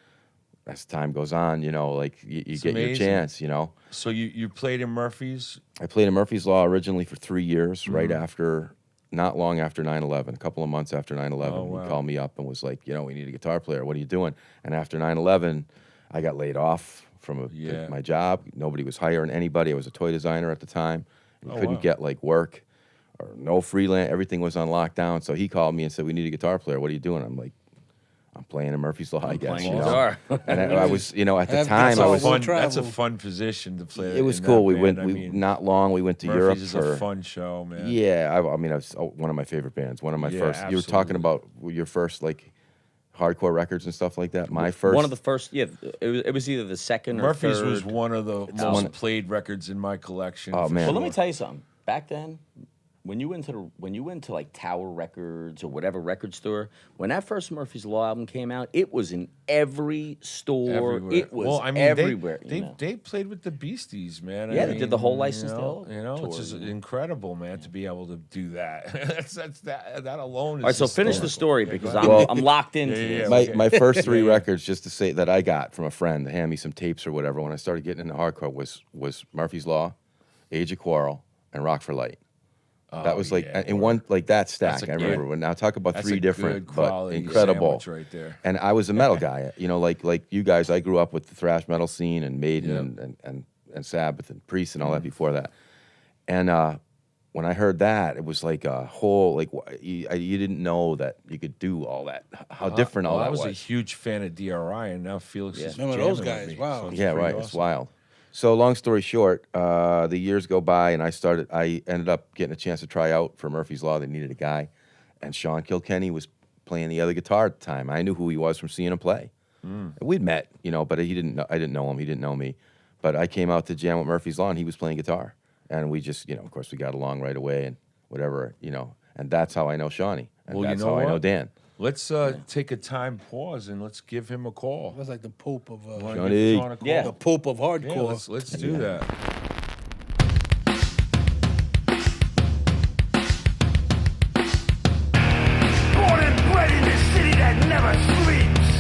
as time goes on, like you get your amazing. chance, So you played in Murphy's? I played in Murphy's Law originally for 3 years, Mm-hmm. right after, not long after 9/11, a couple of months after 9/11. Oh, wow. He called me up and was like, we need a guitar player. What are you doing? And after 9/11, I got laid off from Yeah. my job. Nobody was hiring anybody. I was a toy designer at the time. We Oh, couldn't wow. get like work or no freelance. Everything was on lockdown. So he called me and said, we need a guitar player. What are you doing? I'm like, I'm playing in Murphy's Law, I guess. playing you know? guitar. And I was, at the Have time, I guitar was. Well That's a traveled. fun position to play. It was in cool. that We band. went. Not long. We went to Europe Murphy's is for a fun show, man. Yeah, I mean, it's one of my favorite bands. One of my Yeah, first. You were talking about your first like hardcore records and stuff like that. My first. One of the first, yeah. It was either the second or Murphy's third. was one of the most one- played records in my collection. Oh, for man. Well, let me sure. tell you something. Back then, when you went to like Tower Records or whatever record store, when that first Murphy's Law album came out, it was in every store. Everywhere. It was well, I mean, everywhere. They played with the Beasties, man. Yeah, they did the whole License you to know, Ill it's tour, just you know. incredible, man, to be able to do that. that alone. Is All right, so finish the historical. story Yeah, because go I'm ahead. I'm locked into Yeah, yeah, this. yeah. my okay. my first three Yeah, yeah. records, just to say that I got from a friend to hand me some tapes or whatever. When I started getting into hardcore, was Murphy's Law, Age of Quarrel, and Rock for Light. That was like yeah, in one like that stack. That's a I good- remember when now talk about That's three a different good but quality incredible. sandwich right there. And I was a metal guy, like you guys. I grew up with the thrash metal scene and Maiden Yep. and Sabbath and Priest and all that before that. And when I heard that, it was like a whole like you didn't know that you could do all that. How different all well, that I was was. a huge fan of DRI, and now Felix is Remember jamming those with guys? me, Wow. so it's Yeah, pretty right. It's awesome. wild. So long story short, the years go by, and I ended up getting a chance to try out for Murphy's Law. They needed a guy, and Sean Kilkenny was playing the other guitar at the time. I knew who he was from seeing him play. We'd met, but he didn't know, I didn't know him. He didn't know me. But I came out to jam with Murphy's Law, and he was playing guitar. And we just, of course, we got along right away and whatever, And that's how I know Shawnee. And Well, you that's know how I know what? Dan. Let's take a time pause and let's give him a call. That's like the Pope of Wanna Johnny. give Sean a call? Yeah. the Pope of Yeah, hardcore. let's do that. Born and bred in this city that never sleeps.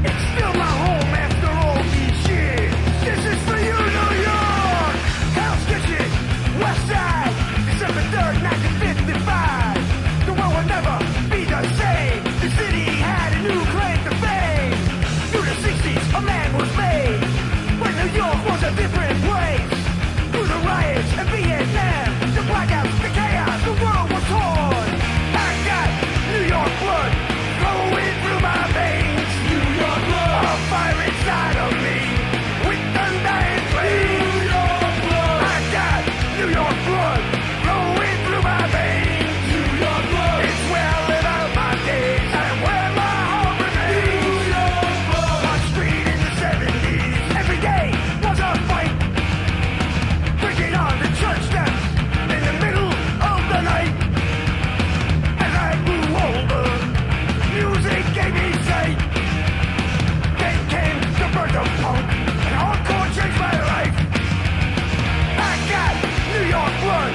It's still my home after all these years. This is for you, New York! Hell's Kitchen, West Side, December 3rd, 1955. The world will never be the same. The city had a new claim to fame. Through the 60s, a man was made. When New York was a different place. Through the riots and Vietnam, the blackouts, the chaos, the world was torn. I got New York blood flowing through my veins. New York blood, a fire inside of me with undying flames. New York blood, I got New York blood flowing through my veins. New York blood, it's where I live out my days and where my heart remains. New York blood, one street in the 70s, every day was a fight. Drinking on the church steps in the middle of the night. As I grew older, music gave me sight. Then came the birth of punk, and hardcore changed my life. I got New York blood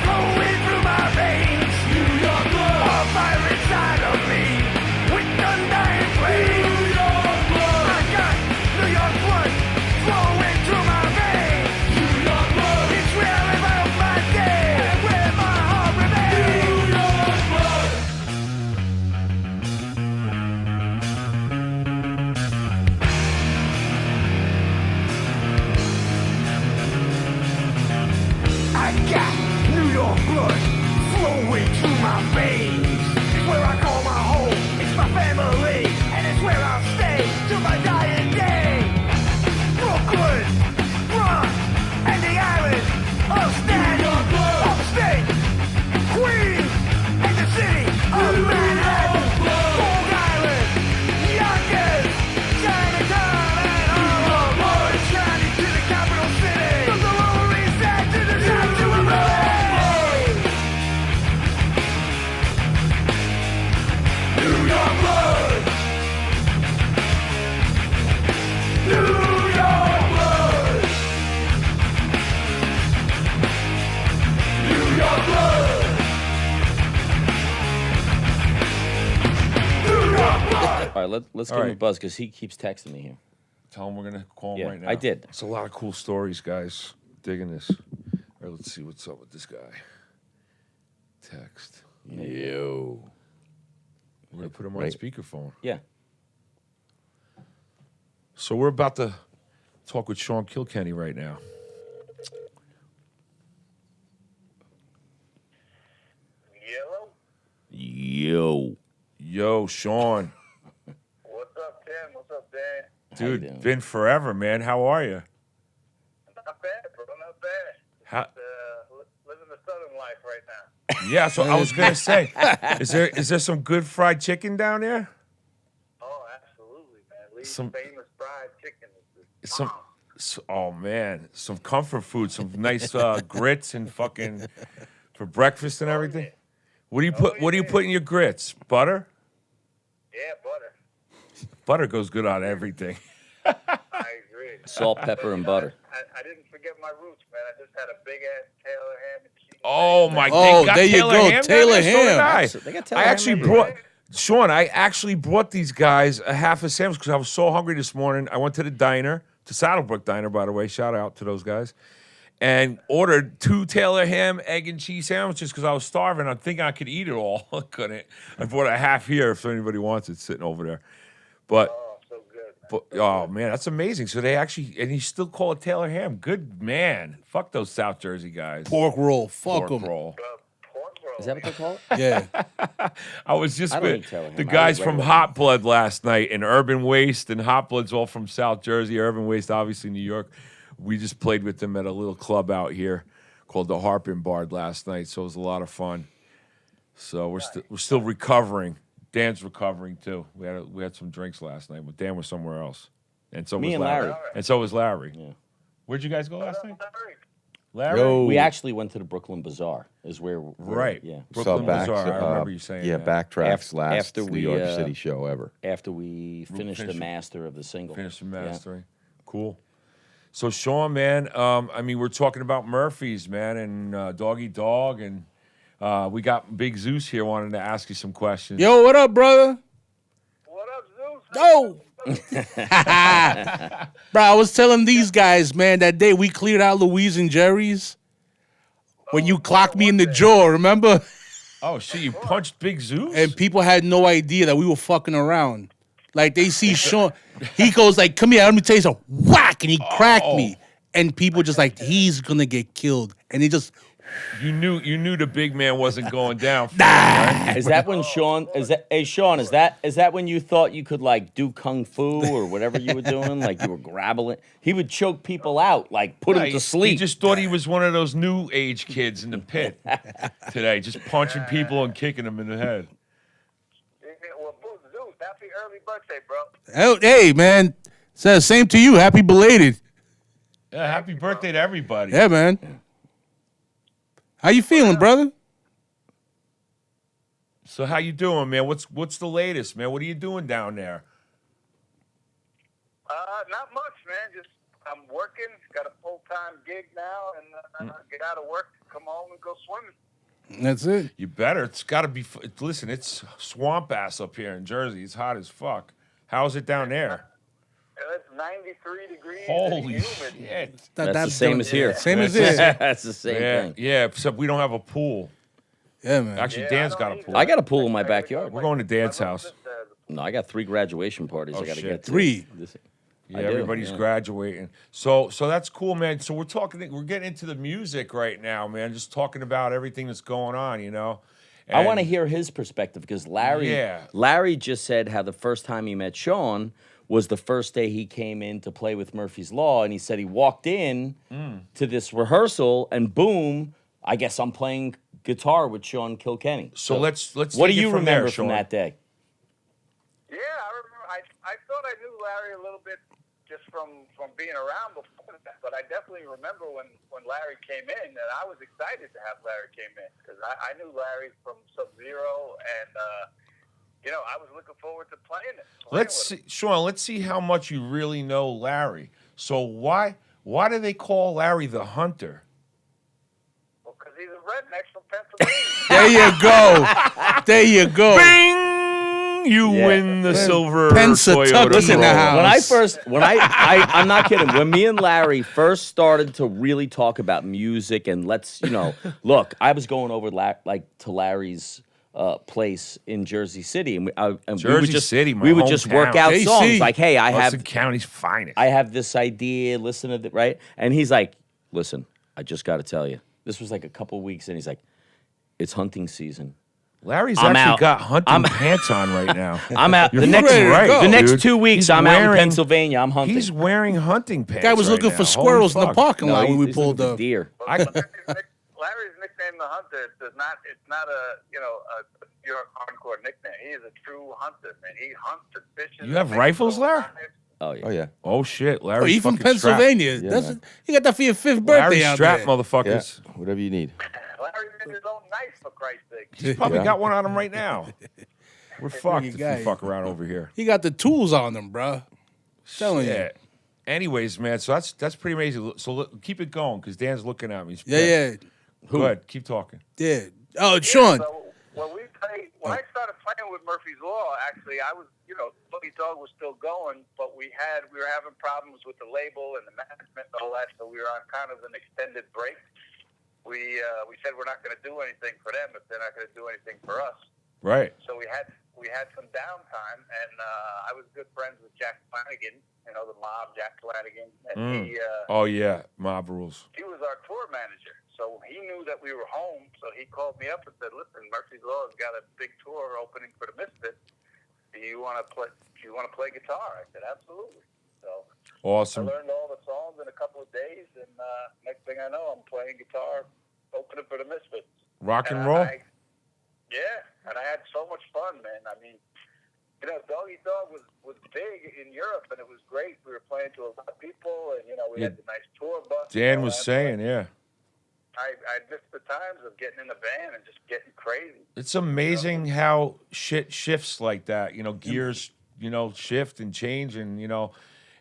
flowing through my veins. New York blood, a fire inside of me with undying flames. New York blood, I got New York blood flowing through my veins. New York blood, it's where I live out my day and where my heart remains. New York blood. I got New York blood flowing through my veins. It's where I call my home, it's my family, and it's where I'll stay till my dying day. Brooklyn, Bronx, and the island of Staten Island, upstate, Queens, and the city of Manhattan, Long Island, Yonkers, Chinatown, and Harlem, shining to the capital city, from the Lower East Side to the Statue of Liberty. New York blood. New York blood. New York blood. New York blood. All right, let's All give him a right. buzz because he keeps texting me here. Tell him we're gonna call him Yeah, right now. I did. It's a lot of cool stories, guys. Digging this. All right, let's see what's up with this guy. Text. Yo. We're gonna put him on Right. speakerphone. Yeah. So we're about to talk with Sean Kilkenny right now. Yellow? Yo. Yo, Sean. What's up, Tim? What's up, Dan? How you Dude, doing? been forever, man. How are you? Not bad, bro. Not bad. How, Living the southern life right now. yeah, so I was gonna say, is there some good fried chicken down there? Oh, absolutely, man. Lee's Some- famous fried chicken. Is Some, oh man, some comfort food, some nice grits and fucking for breakfast and everything. What do you put? What do you yeah. put in your grits? Butter. Yeah, butter. Butter goes good on everything. I agree. Salt, pepper, and butter. I didn't forget my roots, man. I just had a big ass Taylor ham and cheese. Oh my! Oh, they got there you Taylor go, ham down Taylor there? So did ham. I. They got Taylor I ham actually everywhere. brought Sean. I actually brought these guys a half a sandwich because I was so hungry this morning. I went to the diner, to Saddlebrook Diner, by the way. Shout out to those guys, and ordered 2 Taylor ham, egg, and cheese sandwiches because I was starving. I'm thinking I could eat it all. I couldn't. I bought a half here if anybody wants it, sitting over there. But Oh, so good, man. But, oh man, that's amazing. So they actually, and you still call it Taylor ham. Good man. Fuck those South Jersey guys. Pork roll. Fuck Pork them. roll. Pork roll. Is that what they call it? Yeah. I was just I don't eat with Taylor ham. the I eat guys from regular Hot Blood last night, and Urban Waste and Hot Blood's all from South Jersey. Urban Waste, obviously, New York. We just played with them at a little club out here called the Harpin Bar last night, so it was a lot of fun. So we're still recovering. Dan's recovering too. We had some drinks last night, but Dan was somewhere else, and so Me was and Larry. and so was Larry. Yeah. Where'd you guys go last night? Larry. Larry. Yo. We actually went to the Brooklyn Bazaar. Is where Right. Yeah. Brooklyn Saw Bazaar. I remember you saying Yeah, that. Backtrack's last after New we, York City show ever. After we finished the finished it. master of the single. Finish the Yeah. mastering. Cool. So Sean, man, I mean, we're talking about Murphy's, man, and Doggy Dog, and we got Big Zeus here wanting to ask you some questions. Yo, what up, brother? What up, Zeus? Yo. Bro, I was telling these guys, man, that day we cleared out Louise and Jerry's when you clocked me in the jaw, remember? Oh shit, you punched Big Zeus? And people had no idea that we were fucking around. Like they see Sean, he goes like, "Come here, let me tell you something." Whack, and he cracked me. And people just like, he's gonna get killed. And he just, you knew the big man wasn't going down. For Is that when Sean? Is that hey Sean? Is that when you thought you could like do kung fu or whatever you were doing? Like you were grappling. He would choke people out, like put them to He sleep. just thought he was one of those new age kids in the pit today, just punching people and kicking them in the head. Well, Zeus, happy early birthday, bro. oh, hey, man, says same to you. Happy belated. Yeah, happy birthday to everybody. Yeah, man. How you feeling, brother? So how you doing, man? What's the latest, man? What are you doing down there? Not much, man. Just I'm working. Got a full-time gig now, and get out of work, come home, and go swimming. That's it. You better. It's got to be. Listen, it's swamp ass up here in Jersey. It's hot as fuck. How's it down there? It's 93 degrees. Holy and humid. shit. That's the same as here. Same as here. That's the same Yeah, thing. yeah. Except we don't have a pool. Yeah, man. Actually, Yeah, Dan's I got a don't pool. I got a pool in my backyard. We're going to Dan's My house. little sister has a No, I got 3 graduation parties Oh, I got to shit. get to. 3. This- Yeah, I do, everybody's yeah. graduating. So that's cool, man. So we're getting into the music right now, man. Just talking about everything that's going on, you know. I want to And- hear his perspective because Larry. Yeah. Larry just said how the first time he met Sean was the first day he came in to play with Murphy's Law, and he said he walked in to this rehearsal, and boom, I guess I'm playing guitar with Sean Kilkenny. So let's. What take do it you from there, remember from Sean. that day? Yeah, I remember. I thought I knew Larry a little bit just from being around before that, but I definitely remember when Larry came in, and I was excited to have Larry came in because I knew Larry from Sub-Zero, and I was looking forward to playing it. Let's see, Sean. Let's see how much you really know Larry. So why do they call Larry the Hunter? Because he's a redneck from Pennsylvania. There you go. There you go. Bing! You Yeah. win the silver Pensatucky's Toyota in the Corolla. house. When I'm not kidding. When me and Larry first started to really talk about music and look, I was going over to Larry's place in Jersey City, and we would Jersey just City, my we would just work hometown. out JC. songs like, hey, I Hudson have County's finest. I have this idea, listen to the right, and he's like, listen, I just got to tell you, this was like a couple weeks, and he's like, it's hunting season. Larry's I'm actually out. got hunting pants on right now. I'm out. You're The next fucking right, the next dude. 2 weeks, He's I'm out in wearing- Pennsylvania. I'm hunting. He's wearing hunting pants. Guy was right looking now. for Holy squirrels in the fuck. parking lot when we he's pulled looking for up. deer. I, Larry's nickname, the Hunter, it's not a pure hardcore nickname. He is a true hunter, man. He hunts and fishes. You have and rifles, makes Larry? knives. Oh yeah. Oh yeah. oh shit, Oh, Larry's he from fucking Pennsylvania. Yeah, That's man. you got that for your 5th birthday Larry's out strapped, there. Yeah. motherfuckers. Whatever you need. Larry made his own knife, for Christ's sake. He's probably Yeah. got one on him right now. We're fucked if guy. we fuck around over here. He got the tools on him, bro. Telling you. Yeah. Anyways, man, so that's pretty amazing. So keep it going because Dan's looking at me. He's Yeah, pissed. yeah, Go ahead, keep talking. yeah. Oh, Sean. So when I started playing with Murphy's Law, actually, I was, Boogie Dog was still going, but we were having problems with the label and the management and all that, so we were on kind of an extended break. We said we're not going to do anything for them if they're not going to do anything for us. Right. So we had we had some downtime, and I was good friends with Jack Flanagan, you know, the mob, Jack Flanagan, and Oh yeah, mob rules. he was our tour manager. So he knew that we were home, so he called me up and said, "Listen, Murphy's Law's got a big tour opening for the Misfits. Do you want to play? Do you want to play guitar?" I said, "Absolutely." So I Awesome. learned all the songs in a couple of days, and next thing I know, I'm playing guitar, opening for the Misfits. Rock and And roll. Yeah, and I had so much fun, man. I mean, you know, Doggy Dog was big in Europe, and it was great. We were playing to a lot of people, and, you know, we had the nice tour bus. and Dan all was that, saying, but yeah. I missed the times of getting in the van and just getting crazy. It's amazing how shit shifts like that. You know, gears, you know, shift and change, and you know,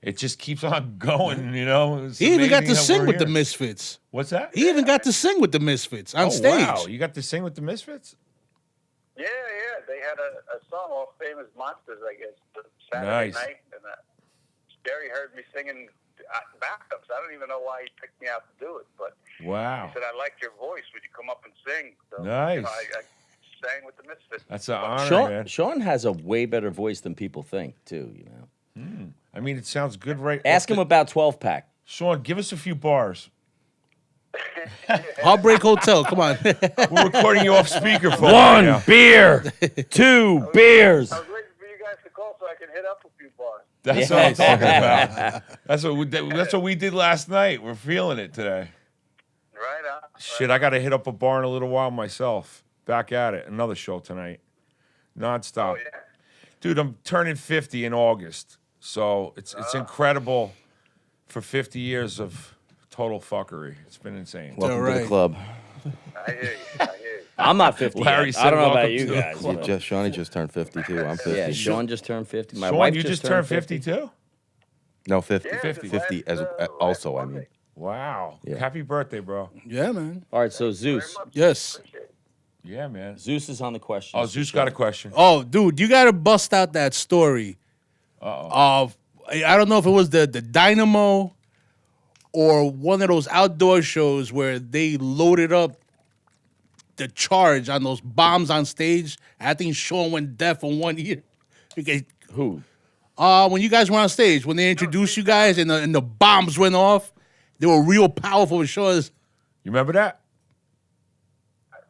it just keeps on going. You know, It's He even got to amazing that sing we're with the here. Misfits. What's that? He even got to sing with the Misfits on Oh, stage. wow, you got to sing with the Misfits. Yeah, they had a song, All Famous Monsters, I guess, Saturday Nice. night, and Jerry heard me singing backups. I don't even know why he picked me out to do it, but Wow, he said, "I like your voice. Would you come up and sing?" So, Nice. You know, I sang with the Misfits. that's an honor, Sean, man. Sean has a way better voice than people think, too. You know. I mean, it sounds good, right? Ask him about 12 pack. Sean, give us a few bars. Heartbreak Hotel. Come on. We're recording you off speakerphone. right now. beer, 2 beers. I was waiting for you guys to call so I can hit up a few bars. That's what I'm talking about. That's what we did last night. We're feeling it today. Right on. Shit, I got to hit up a bar in a little while myself. Back at it. Another show tonight. Nonstop. Oh, yeah. Dude, I'm turning 50 in August. So it's incredible for 50 years of total fuckery. It's been insane. Welcome to right. the club. I hear you. I hear you. I'm not 50 Larry yet. said I don't know about welcome you to the guys. club. but- Shawnee just turned 52. I'm 50. Yeah, Sean just turned 50. My Sean, wife you just turned turned 52? No, 50. Yeah, 50. 50 as last also, I Monday. mean. Wow. Yeah. Happy birthday, bro. Yeah, man. All right, so Very Zeus. much. Yes. Appreciate it. Yeah, man. Zeus is on the question. Oh, Zeus got a question. Oh, dude, you got to bust out that story of, I don't know if it was the Dynamo or one of those outdoor shows where they loaded up the charge on those bombs on stage. I think Sean went deaf in 1 year. Okay. Who? When you guys were on stage, when they introduced you guys and the bombs went off, they were real powerful. Sean's, You remember that?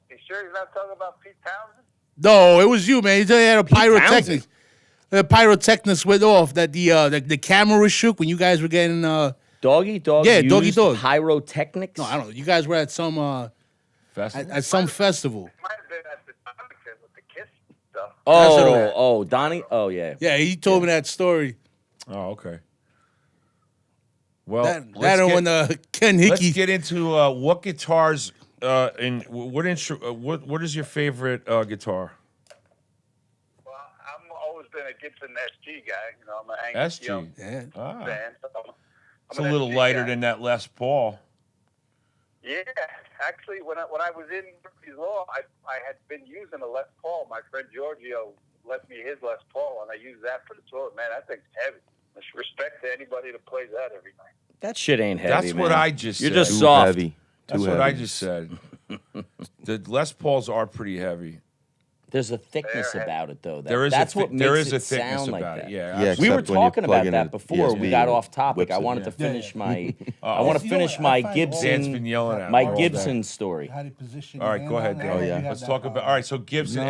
You sure he's not talking about Pete Townsend? no, it was you, man. He had a pyrotechnics. Townsend? The pyrotechnics went off. That the camera shook when you guys were getting. Doggy Dog Yeah, used Doggy Dog. pyrotechnics? No, I don't know. You guys were at some Festival? at some festival. Might have been at the Dominican with the Kiss stuff. Oh, Donnie? Oh, yeah. Yeah, he told me that story. Oh, okay. Well, That let's and get- when Ken Let's Hickey. get into what guitars and what is your favorite guitar? Well, I've always been a Gibson SG guy. You know, I'm an Angus SG. Young Yeah. Ah, fan. So I'm it's an a little SG lighter guy. than that Les Paul. Yeah, actually, when I was in Murphy's Law, I had been using a Les Paul. My friend Giorgio lent me his Les Paul, and I used that for the tour. Man, that thing's heavy. Respect to anybody that plays that every night. That shit ain't heavy, That's man. what I just You're said. just Too soft. heavy. That's Too what heavy. I just said. The Les Pauls are pretty heavy. There's a thickness There- about it, though. There is that's what there makes is a it thickness sound like about that. it. Yeah, Yeah, absolutely. We were except when you talking plug about in that a before. We ESP got or off topic. whips I it. wanted to Yeah. finish my. Oh. I want to You know finish what? my I find Gibson. Dan's been yelling at My me all day. Gibson story. How to position. All right, go ahead, Dan. Oh, yeah. Let's talk about. All right, so Gibson.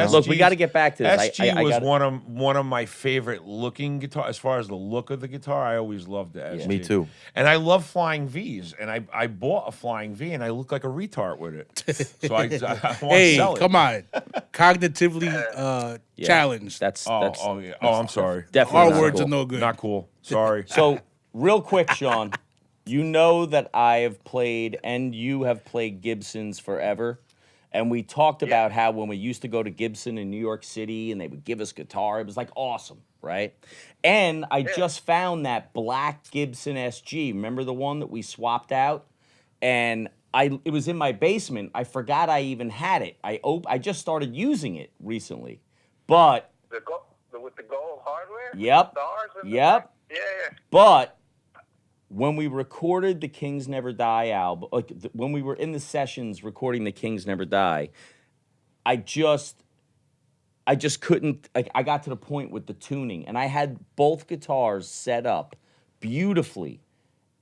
Look, we got to get back to this. SG I was gotta- one of my favorite looking guitar. As far as the look of the guitar, I always loved the SG. Me too. And I love flying V's. And I bought a flying V, and I look like a retard with it. So I want to Hey, sell it. come on. Cognitively Yeah. challenged. That's Oh yeah. Oh, I'm sorry. definitely Our not words cool. are no good. Not cool. Sorry. So, real quick, Sean, you know that I have played and you have played Gibsons forever. And we talked about how when we used to go to Gibson in New York City and they would give us guitar, it was like awesome, right? And I just found that black Gibson SG. Remember the one that we swapped out? And it was in my basement. I forgot I even had it. I just started using it recently. But With the gold hardware? Yep. Stars and Yep. Yeah. But when we recorded the Kings Never Die album, when we were in the sessions recording the Kings Never Die, I just I just couldn't. Like, I got to the point with the tuning, and I had both guitars set up beautifully,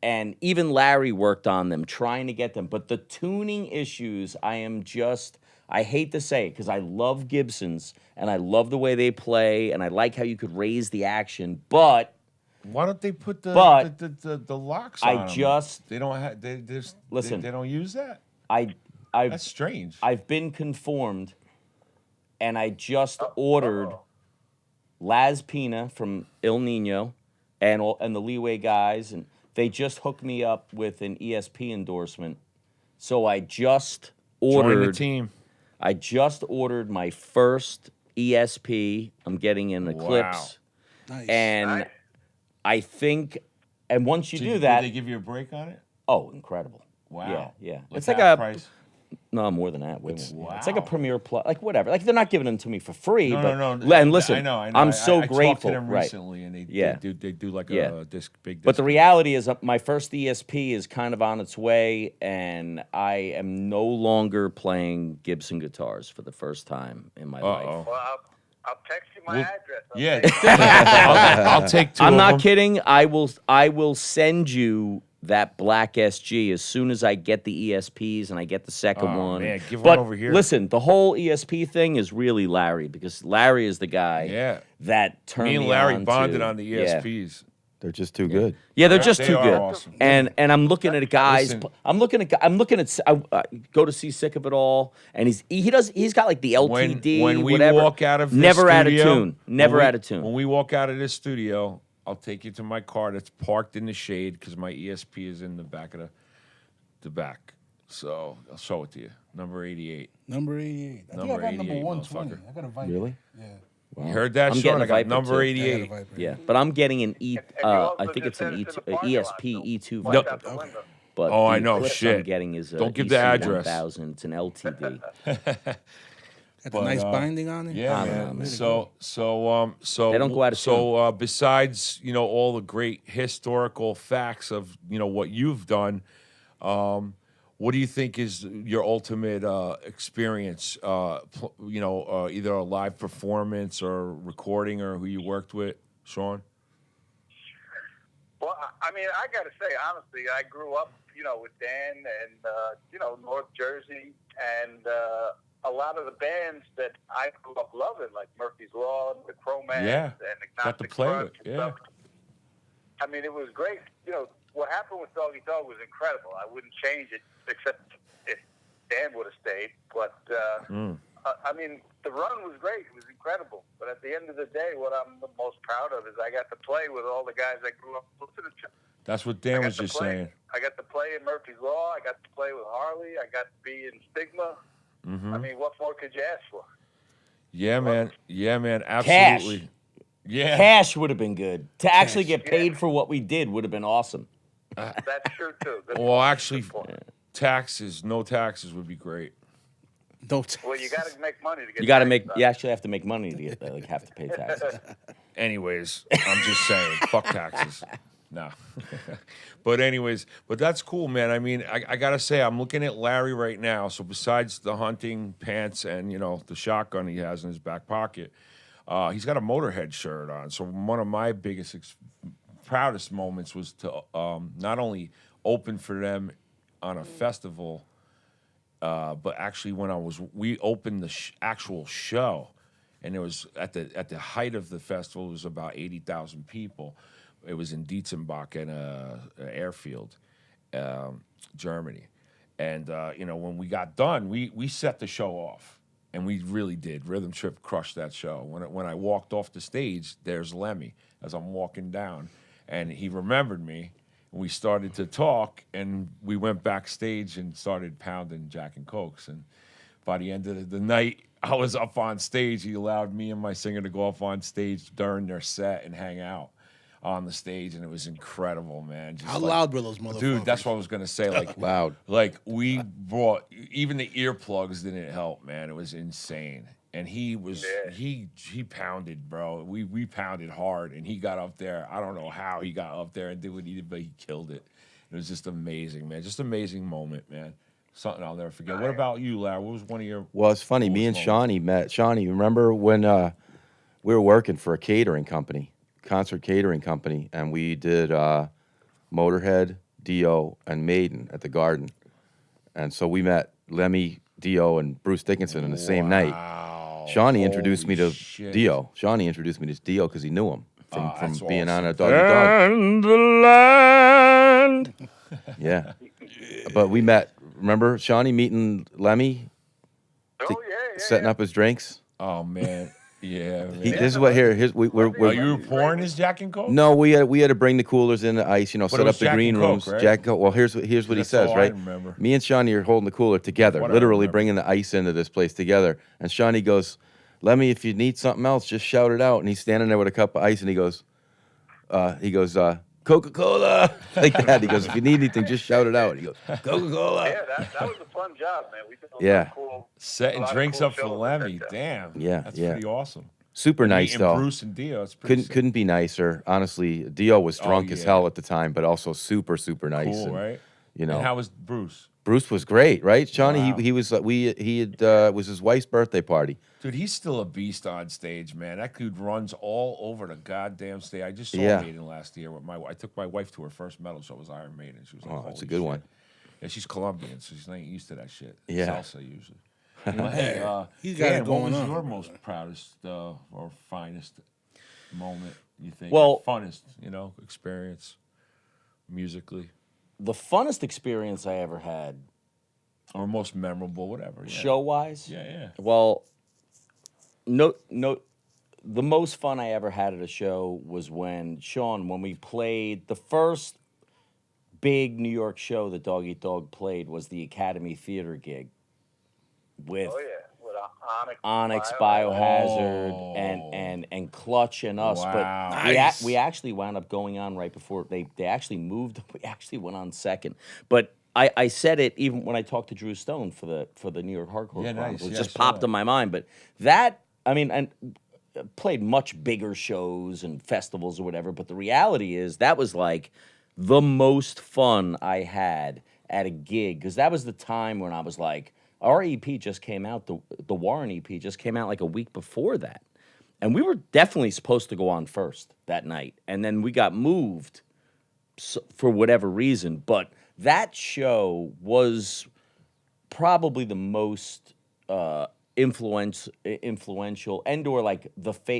and even Larry worked on them, trying to get them. But the tuning issues, I hate to say it because I love Gibsons and I love the way they play, and I like how you could raise the action, but. Why don't they put the But the locks I on 'em? just- They don't have they just Listen. they don't use that. That's That's strange. I've been conformed, and I just ordered Laz Pina from Il Nino and the Leeway guys, and they just hooked me up with an ESP endorsement. So I just Join the ordered. team. I just ordered my first ESP. I'm getting an Eclipse, Nice. and Nice. I think, and once you do Did that, they give you a break on it? oh, incredible! Wow. Yeah. Like It's like half a price? No, more than that. Way more. It's like a Wow. Premier Plus, like whatever. Like they're not giving them to me for free. No, but, no. And listen, I know. I'm so I grateful. talked to them right. recently, and Yeah. they do like Yeah. a big. But the discount. reality is, my first ESP is kind of on its way, and I am no longer playing Gibson guitars for the first time in my life. Uh-oh. Well, I'll text you my address. I'll Yeah, take it. I'll take two. I'm of not them. kidding. I will send you that black SG as soon as I get the ESPs and I get the second Oh, one. man, give but one over here. listen, the whole ESP thing is really Larry, because Larry is the guy Yeah. that turned Me and me Larry on bonded to- on the yeah. ESPs. They're just too good. Yeah, they're just They too are good. awesome. And I'm looking at guys. Listen. I'm looking at. I go to see Sick of It All, and he's got like the LTD. When we whatever. walk out of this never out of studio- tune. Never when we- out of tune. When we walk out of this studio, I'll take you to my car that's parked in the shade because my ESP is in the back of the back. So I'll show it to you. Number 88. Number 88. I think Number I got number 88, 120. motherfucker. I got a Viper. Really? Yeah. You heard that, I'm Sean? getting a I got Viper, number too. I got a 88. Viper. Yeah, but I'm getting an And you also I think just it's an said E2, it's in the parking lot, ESP so E2 watch Viper. out the window. But Oh, the I know, Eclipse shit. I'm getting is a Don't give the address. 1000. It's an LTD. Got But, the nice binding on it. Yeah, I don't know, man. man. So They don't go out of So besides, all the great historical facts of what you've done, what do you think is your ultimate experience? Either a live performance or recording, or who you worked with, Sean? Well, I mean, I got to say, honestly, I grew up, with Dan and, North Jersey, and a lot of the bands that I grew up loving, like Murphy's Law, the Cro-Mans, Yeah, and got to Agnostic play Front with, and yeah. stuff. I mean, it was great. What happened with Doggy Dog was incredible. I wouldn't change it, except if Dan would have stayed. But, I mean, the run was great. It was incredible. But at the end of the day, what I'm the most proud of is I got to play with all the guys I grew up listening to. That's what I Dan got was to just play. saying. I got to play in Murphy's Law. I got to play with Harley. I got to be in Stigma. Mm-hmm. I mean, what more could you ask for? Yeah, man. Yeah, man. Absolutely. Yeah. Cash would have been good. To actually get paid for what we did would have been awesome. That's true too. Good Well, point. actually, Good point. no taxes would be great. No Well, you got to make money to get. You got to taxes make. done. You actually have to make money to get that. Like, have to pay taxes. Anyways, I'm just saying, fuck taxes. No. But that's cool, man. I mean, I gotta say, I'm looking at Larry right now. So besides the hunting pants and the shotgun he has in his back pocket, he's got a Motorhead shirt on. So one of my biggest, proudest moments was to not only open for them on a festival, but actually when we opened the actual show, and it was at the height of the festival, it was about 80,000 people. It was in Dietzenbach in an airfield, Germany. And, when we got done, we set the show off. And we really did. Rhythm Trip crushed that show. When I walked off the stage, there's Lemmy as I'm walking down. And he remembered me. And we started to talk. And we went backstage and started pounding Jack and Cokes. And by the end of the night, I was up on stage. He allowed me and my singer to go up on stage during their set and hang out on the stage, and it was incredible, man. Just How loud were those motherfuckers? Dude, that's what I was gonna say. Like Loud. Like we brought even the earplugs didn't help, man. It was insane. And he was he pounded, bro. We pounded hard, and he got up there. I don't know how he got up there and did what he did, but he killed it. It was just amazing, man. Just amazing moment, man. Something I'll never forget. What about you, Larry? What was one of your? Well, it's funny. Me and coolest Shawnee met. Shawnee, remember when we were working for a catering company, concert catering company, and we did Motorhead, Dio, and Maiden at the Garden. And so we met Lemmy, Dio, and Bruce Dickinson in the same night. Wow. Shawnee introduced me Holy to shit. Dio. Shawnee introduced me to Dio because he knew him from that's being on a awesome. Doggy Dog. And the land. Yeah. But we met. Remember Shawnee meeting Lemmy, Oh, yeah, yeah. setting up his drinks? Oh man, yeah. Man. This is what here. Here's we're Oh, you were pouring his Jack and Coke? No, we had to bring the coolers in the ice, But set it up was the Jack green and Coke, rooms. right? Jack and Coke. Well, here's what he That's says, all I right? remember. Me and Shawnee are holding the cooler together, What I literally remember. bringing the ice into this place together. And Shawnee goes, "Lemmy, if you need something else, just shout it out." And he's standing there with a cup of ice, and he goes, "Coca-Cola," like that. He goes, "If you need anything, just shout it out." He goes, "Coca-Cola." Yeah, that was a fun job, man. We did a lot Yeah. of cool, Setting a lot of drinks cool up for shows Lemmy. with that. Damn. Yeah, That's yeah. pretty awesome. Super nice Meeting though. Bruce and Dio. It's pretty sick. Couldn't be nicer. Honestly, Dio was drunk as yeah. hell at the time, but also super nice. Cool, and, right? You know, And how was Bruce? Bruce was great, right? Shawnee, Wow. he was it was his wife's birthday party. Dude, he's still a beast on stage, man. That dude runs all over the goddamn stage. I just saw Yeah. Maiden last year with I took my wife to her first metal show. It was Iron Maiden. She was like, Oh, that's a "Holy good shit." one. Yeah, she's Colombian, so she's not used to that shit. Yeah. Salsa usually. Well, hey, He's got it Dan, going what was on. your most proudest or finest moment, you think? Well- funnest, experience musically, The funnest experience I ever had, or most memorable, whatever. Yeah. show wise. Yeah. Well, no. The most fun I ever had at a show was when we played the first big New York show that Dog Eat Dog played was the Academy Theater gig with Oh, yeah. With Onyx, Bio. Biohazard, Oh. and Clutch and us. Wow. But Nice. we actually wound up going on right before they actually moved. We actually went on second. But I said it even when I talked to Drew Stone for the New York Hardcore Yeah, nice. Chronicles. It Yeah, just I saw popped that. in my mind. But that, I mean, and played much bigger shows and festivals or whatever. But the reality is that was like the most fun I had at a gig because that was the time when I was like, our EP just came out, the Warren EP just came out like a week before that. And we were definitely supposed to go on first that night. And then we got moved for whatever reason. But that show was probably the most influential and or like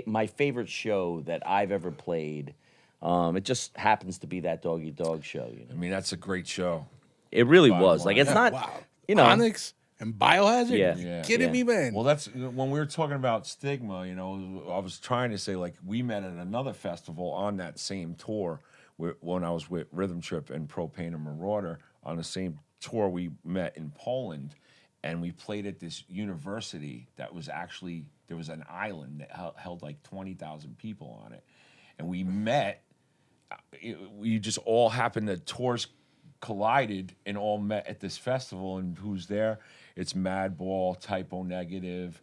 my favorite show that I've ever played. It just happens to be that Dog Eat Dog show. You know? I mean, that's a great show. It really Bottom was. Like, line. it's not, Wow. you know. Onyx and Biohazard? Yeah. You Yeah. kidding me, man? Well, that's when we were talking about Stigma. I was trying to say like we met at another festival on that same tour when I was with Rhythm Trip and Propane and Marauder on the same tour. We met in Poland, and we played at this university that was actually there was an island that held like 20,000 people on it, and we met. We just all happened to tours collided and all met at this festival. And who's there? It's Madball, Typo Negative.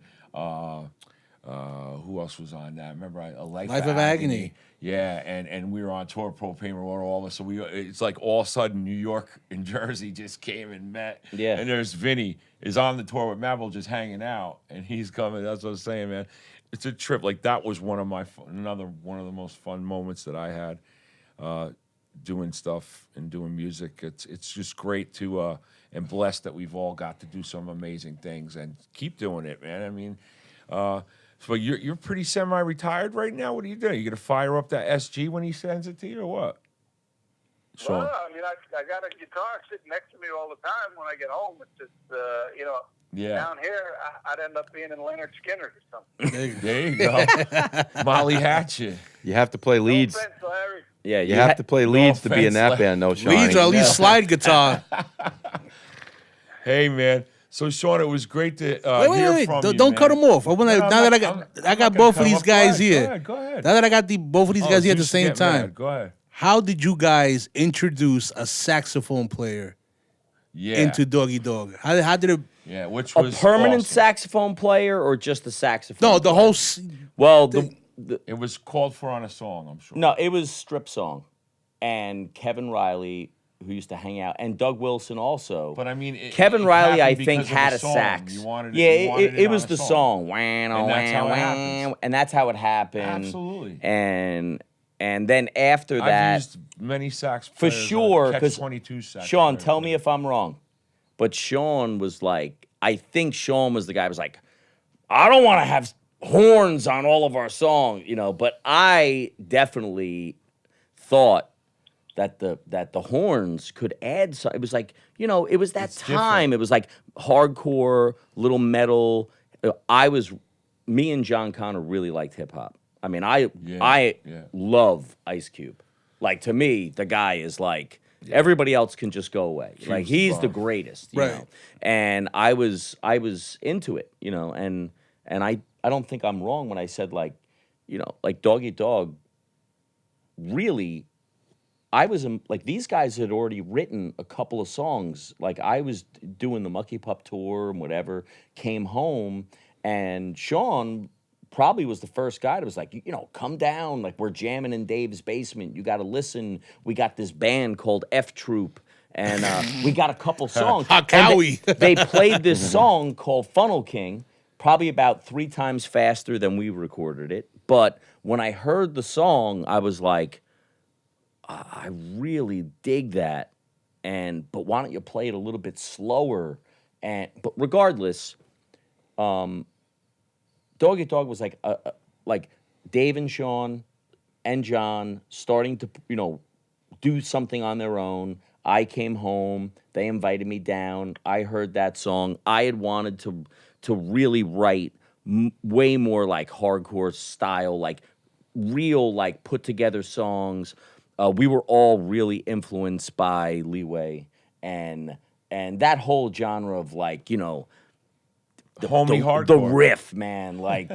Who else was on that? Remember, A Life Life of Agony. Yeah, and we were on tour, Propane Roller, all of us. So it's like all of a sudden New York and Jersey just came and met. Yeah. And there's Vinny is on the tour with Madball just hanging out, and he's coming. That's what I was saying, man. It's a trip. Like that was one of the most fun moments that I had. Doing stuff and doing music, it's just great to and blessed that we've all got to do some amazing things and keep doing it, man. I mean, so you're pretty semi-retired right now. What are you doing? You gonna fire up that SG when he sends it to you, or what? Sean? Well, I mean, I got a guitar sitting next to me all the time when I get home. It's just, Yeah. down here, I'd end up being in Leonard Skinner or something. There you go, Molly Hatchet. You have to play leads. No offense, Larry. Yeah, You have to play leads to be in offense, that like- band, though, Shawnee. Leads or at least slide guitar. Hey, man. So, Sean, it was great to Wait. hear from you, Don't cut man. them off. I wanna, No, now I'm that not- I got I'm I not got gonna both cut of him these off. guys Go here. ahead, go ahead. Now that I got both of these guys here at the Zeus same getting mad. time. Go ahead. How did you guys introduce a saxophone player Yeah. into Doggy Dog? How did it? Yeah, which a was permanent awesome. saxophone player or just a saxophone? No, the player? whole. Well, It was called for on a song, I'm sure. no, it was Strip Song, and Kevin Riley who used to hang out, and Doug Wilson also. But I mean, Kevin it Riley, I happened think, because of had the a song. sax. You wanted it, yeah, you wanted it on was a the song. song. And that's how it happens. And that's how it happened. Absolutely. And then after I've that, used many sax for players on sure, because Catch-22 sax Sean, players. tell me if I'm wrong, but Sean was like, I think Sean was the guy who was like, I don't want to have horns on all of our songs, but I definitely thought that the horns could add some. It was like, it was that It's time. different. It was like hardcore, little metal. Me and John Connor really liked hip hop. I mean, I yeah. love Ice Cube. Like, to me, the guy is like, everybody else can just go away. Like, Cube's he's the bomb. greatest, you Right. know. And I was into it, and I don't think I'm wrong when I said, like, like Dog Eat Dog, really, I was like, these guys had already written a couple of songs. Like, I was doing the Mucky Pup tour and whatever, came home, and Sean probably was the first guy that was like, come down. Like, we're jamming in Dave's basement. You got to listen. We got this band called F Troop, and we got a couple songs. And Cowie. they played this song called Funnel King, probably about 3 times faster than we recorded it. But when I heard the song, I was like, I really dig that, but why don't you play it a little bit slower? But regardless, Dog Eat Dog was like Dave and Sean and John starting to do something on their own. I came home, they invited me down. I heard that song. I had wanted to really write way more like hardcore style, like real, like put together songs. We were all really influenced by Leeway and that whole genre of like, Homie the hardcore. riff, man, like,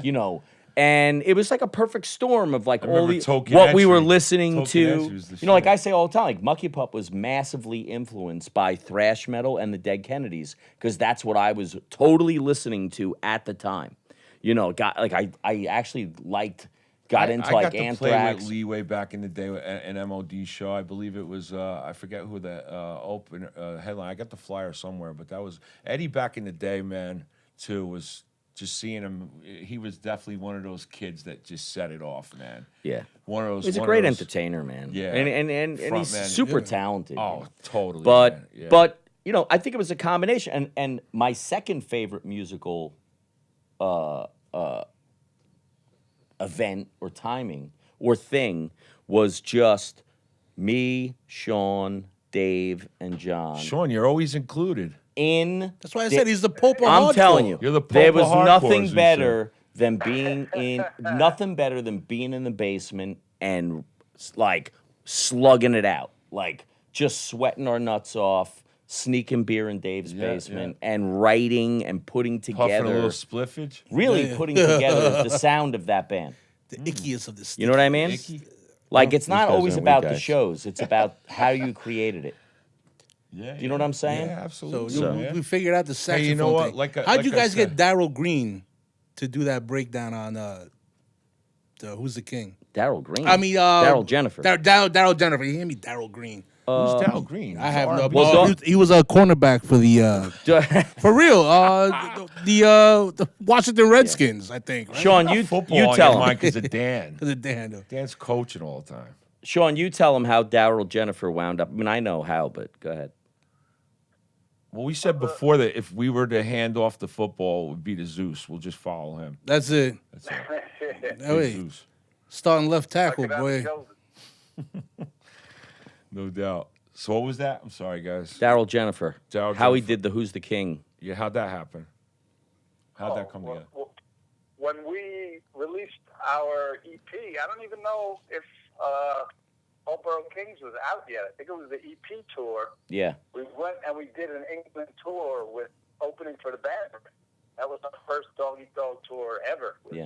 and it was like a perfect storm of like I all remember the Token what we were Etchy. listening Token to. Etchy was the Like shit. I say all the time, like Mucky Pup was massively influenced by thrash metal and the Dead Kennedys because that's what I was totally listening to at the time. I actually got into I like got to play Anthrax. with Leeway back in the day at an MOD show. I believe it was I forget who the open headline. I got the flyer somewhere, but that was Eddie back in the day, man. Too was just seeing him. He was definitely one of those kids that just set it off, man. Yeah. One of those. He's a one of great those- entertainer, man. Yeah. and Front he's man. super talented. Oh, totally. But man. Yeah. but I think it was a combination. And my second favorite musical event or timing or thing was just me, Sean, Dave, and John Sean, you're always included. in. That's why I said he's the Pope of I'm hardcore. telling you, You're the there Pope of was hardcore, nothing as we better than being in the basement and like slugging it out, like just sweating our nuts off, snicking beer in Dave's basement, and writing and putting Puffing a together, little spliffage. really putting together the sound of that band. The ickiest of the stick. You know what I mean? Icky. Like it's not guys always aren't about weak the guys. shows; it's about how you created it. Yeah. You know what I'm saying? Yeah, So, absolutely. we figured out the saxophone you know what? thing. Like How'd you I guys get said- Daryl Green to do that breakdown on the Who's the King? Daryl Green. I mean, Daryl Jennifer. Daryl Jennifer. He gave me Daryl Green. Who's Dal Green? I have no. Well, Well, don't- he was a cornerback for the for real. The Washington Redskins, I think. Right? Sean, you Football tell him. because of Dan. The Dan. Dan's coaching all the time. Sean, you tell him how Daryl Jennifer wound up. I mean, I know how, but go ahead. Well, we said before that if we were to hand off the football, it would be to Zeus. We'll just follow him. That's it. That's it. Oh, wait. Zeus. Starting left tackle, Knock it out boy. the shoulders. No doubt. So what was that? I'm sorry, guys. Daryl Jennifer. Daryl How he Jennifer. did the Who's the King. Yeah, how'd that happen? How'd that come Well, together? well, when we released our EP, I don't even know if Old Kings was out yet. I think it was the EP tour. Yeah. We went and we did an England tour with opening for the Bad Brain. That was our first Dog Eat Dog tour ever. Was Yeah.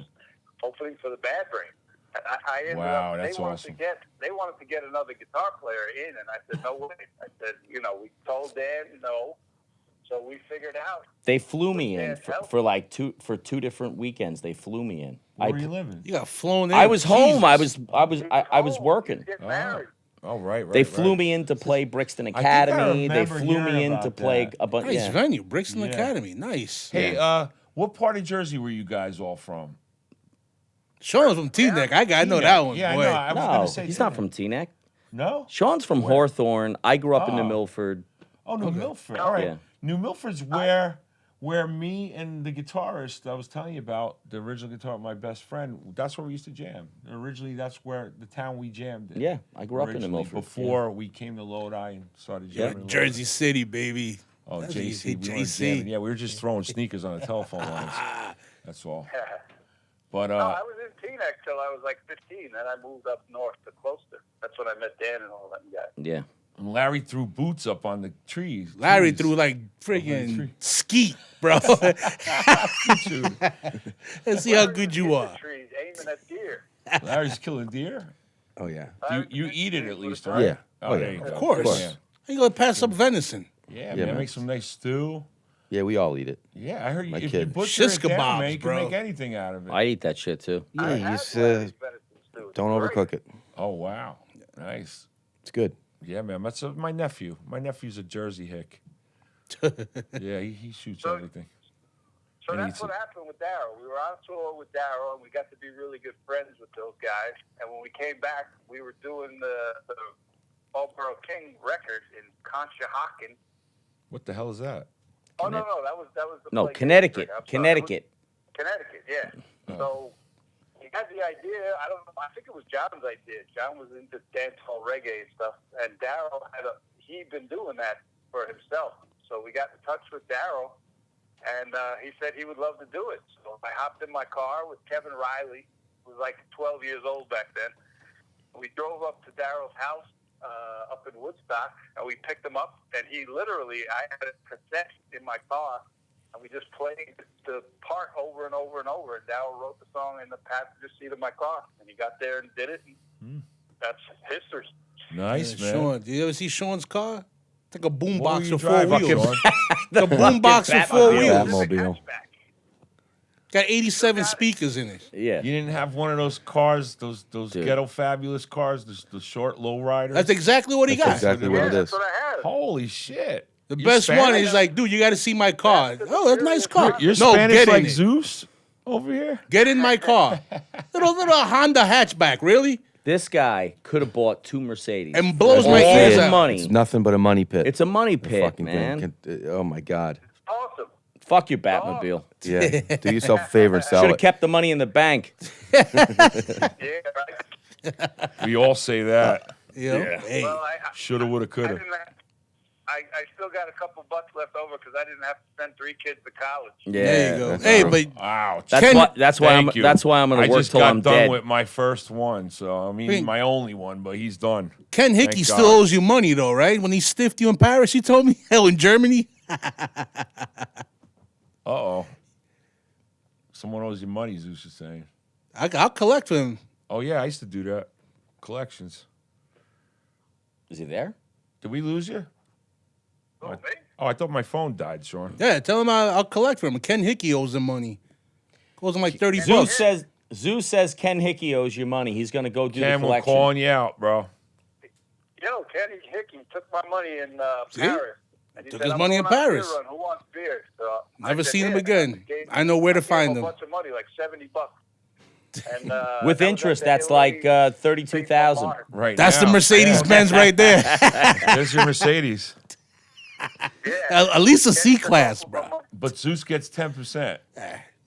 Opening for the Bad Brain. And I ended Wow, up, that's they wanted awesome. they wanted to get another guitar player in, and I said, no way. I said, we told Dan no. So we figured out. They flew me in Yeah, for like two different weekends. They flew me in. Where were you living? You got flown in. I was home. I Jesus. was He working. Get married. Oh, right. They flew me in to play Brixton think I Academy. They remember flew me hearing in to about play that. a bunch. Nice Yeah. venue, Brixton Yeah. Academy. Nice. Hey, what part of Jersey were you guys all from? Sean's from Teaneck. I know that one. Yeah, boy. I know. I was No, gonna say he's not Teaneck. from Teaneck. No. Sean's from Hawthorne. I grew up in New Oh. Milford. Oh, New Milford. All right. Yeah. New Milford's where me and the guitarist I was telling you about, the original guitar of my best friend, that's where we used to jam. Originally, that's where the town we jammed in. Yeah, I grew up in New Originally, Milford. Before we came to Lodi and started Yeah. jamming. in Jersey City, baby. Oh, That's JC. easy, We weren't JC. jamming. Yeah, we were just throwing sneakers on the telephone lines. That's all. But No, I was in Teaneck till I was like 15. Then I moved up north to Closter. That's when I met Dan and all them guys. Yeah. and Larry threw boots up on the trees. Larry trees. threw like tree. freaking skeet, bro. Dude, Let's see how good you are. Trees aiming at deer. Larry's killing deer. Oh yeah. You eat it at least, right? Yeah. Oh, Oh, there yeah. you Of go. course. Yeah, How you gonna pass up venison? yeah, Yeah, man. man. Make some nice stew. Yeah, we all eat it. Yeah, I heard you. My If you kid. butcher Shish it down, kebabs, man, you can bro. make anything out of it. I eat that shit too. Yeah, I you had just Larry's venison stew. don't It's overcook great. it. Oh wow, nice. It's good. Yeah, man. That's my nephew. My nephew's a Jersey hick. Yeah, he shoots So- everything. So And that's he's- what happened with Darryl. We were on tour with Darryl, and we got to be really good friends with those guys. And when we came back, we were doing the Marlboro King record in Conshohocken. What the hell is that? Oh no, that was the No, place- Connecticut. I'm sorry, Connecticut. Connecticut, yeah. So he had the idea. I don't know. I think it was John's idea. John was into dancehall reggae and stuff, and Darryl he'd been doing that for himself. So we got in touch with Darryl, and he said he would love to do it. So I hopped in my car with Kevin Riley, who was like 12 years old back then. We drove up to Darryl's house up in Woodstock, and we picked him up. And he literally, I had a cassette in my car, and we just played the part over and over and over. And Darryl wrote the song in the passenger seat of my car, and he got there and did it. And that's history. Nice, man. Sean, did you ever see Sean's car? It's like a What were boombox you with four driving, wheels. Sean? The boombox with four Batmobile. wheels. Batmobile. Hatchback. Got 87 speakers in it. Yeah. You didn't have one of those cars, those Dude. ghetto fabulous cars, the short low riders. That's exactly what he That's got. exactly what Yeah, it that's is. what I had. Holy shit! The You're best one Spanish? is like, dude, you got to see my car. Oh, that's a nice car. You're no, Spanish get like in it. Zeus over here. Get in my car. little Honda hatchback, really? This guy could have bought 2 Mercedes. And blows For my all ears the out. money. It's nothing but a money pit. It's a money The pit, fucking man. thing. Oh my god. Awesome. Fuck your Batmobile. Yeah. Do yourself a favor and sell Should have it. kept the money in the bank. Yeah, right. We all say that. You know? Yeah. Hey, Well, Shoulda, woulda, I coulda. didn't have, I still got a couple bucks left over because I didn't have to send 3 kids to college. Yeah. there you go. that's Hey, true. but Wow. That's Ken- why. That's why. Thank you. That's why I'm I gonna work just till got I'm done dead. with my first one, so I mean Wait. my only one, but he's done. Ken Hickey Thank still God. owes you money, though, right? When he stiffed you in Paris, he told me, hell, in Germany. Uh-oh. Someone owes you money, Zeus is saying. I'll collect for him. Oh, yeah, I used to do that. Collections. Is he there? Did we lose you? Oh, me? Oh, I thought my phone died, Sean. Yeah, tell him I'll collect for him. Ken Hickey owes him money. Owes him like 30 Zeus bucks. says Ken Hickey owes you money. He's gonna go do Cam, the we're collection. calling you out, bro. Yo, Kenny Hickey took my money in See? Paris. And he Took said, his "I'm money in going on a beer Paris. run. Who wants beer?" So I Never said, seen him "Yeah." again. Gave- I know where to gave find him him. a bunch of money, like $70. And, With that was interest, at the that's AOA like Baseball 32,000. Mart. Right That's the now. Mercedes Benz right there. Yeah, there's your Mercedes. Yeah. At least a Kenny C took class, over my bro. money. But Zeus gets 10%.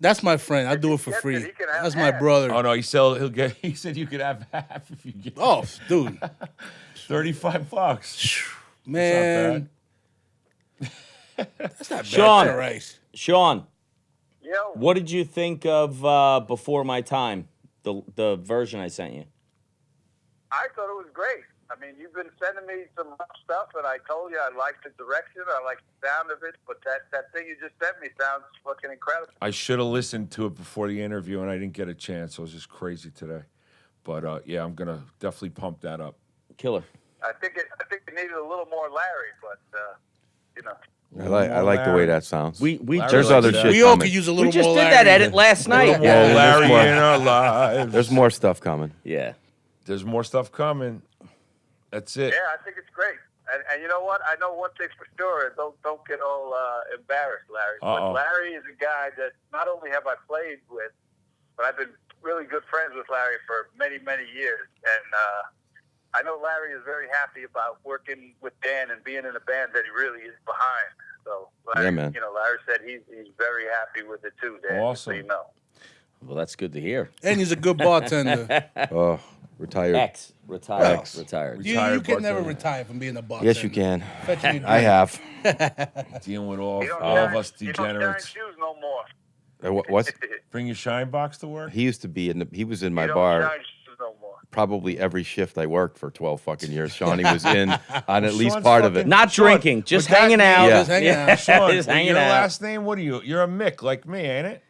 That's my friend. I do it for Yes, free. he can have That's my half. brother. Oh no, he said you could have half if you get Oh, dude. $35. Man. That's not bad. Sean. That's all right. Sean, Yo, what did you think of Before My Time? The version I sent you. I thought it was great. I mean, you've been sending me some rough stuff, and I told you I liked the direction, I liked the sound of it, but that thing you just sent me sounds fucking incredible. I should have listened to it before the interview, and I didn't get a chance. I was just crazy today. But yeah, I'm gonna definitely pump that up. Killer. I think it needed a little more Larry, but you know. I like the way that sounds. We Larry just, There's likes other that. shit We all coming. could use a little we just more did Larry. that edit last night. Yeah, More there's Larry more. in our lives. There's more stuff coming. Yeah. There's more stuff coming. That's it. Yeah, I think it's great. And you know what? I know one thing for sure. Don't get all embarrassed, Larry. Uh-oh. But Larry is a guy that not only have I played with, but I've been really good friends with Larry for many, many years. And I know Larry is very happy about working with Dan and being in a band that he really is behind. So, Larry, Yeah, man. you know, Larry said he's very happy with it too, Dan. just So Awesome. you know. Well, that's good to hear. And he's a good bartender. Oh, retired. Retired. Ex. Retired. you Retired can never bartender. retire from being a bartender. Yes, you can. Fetching your I drink. have. Dealing with all You don't of shine- us You don't shine degenerates. shoes no more. What's Bring your shine box to work. he used to be he was in my You don't bar shine shoes no more. probably every shift I worked for 12 fucking years. Shawnee was in on at least Sean's part of it. fucking- Not Sean, drinking, just with that hanging name- out. Yeah. Just hanging out. Sean, Just hanging your out. last name? What are you? You're a Mick like me, ain't it?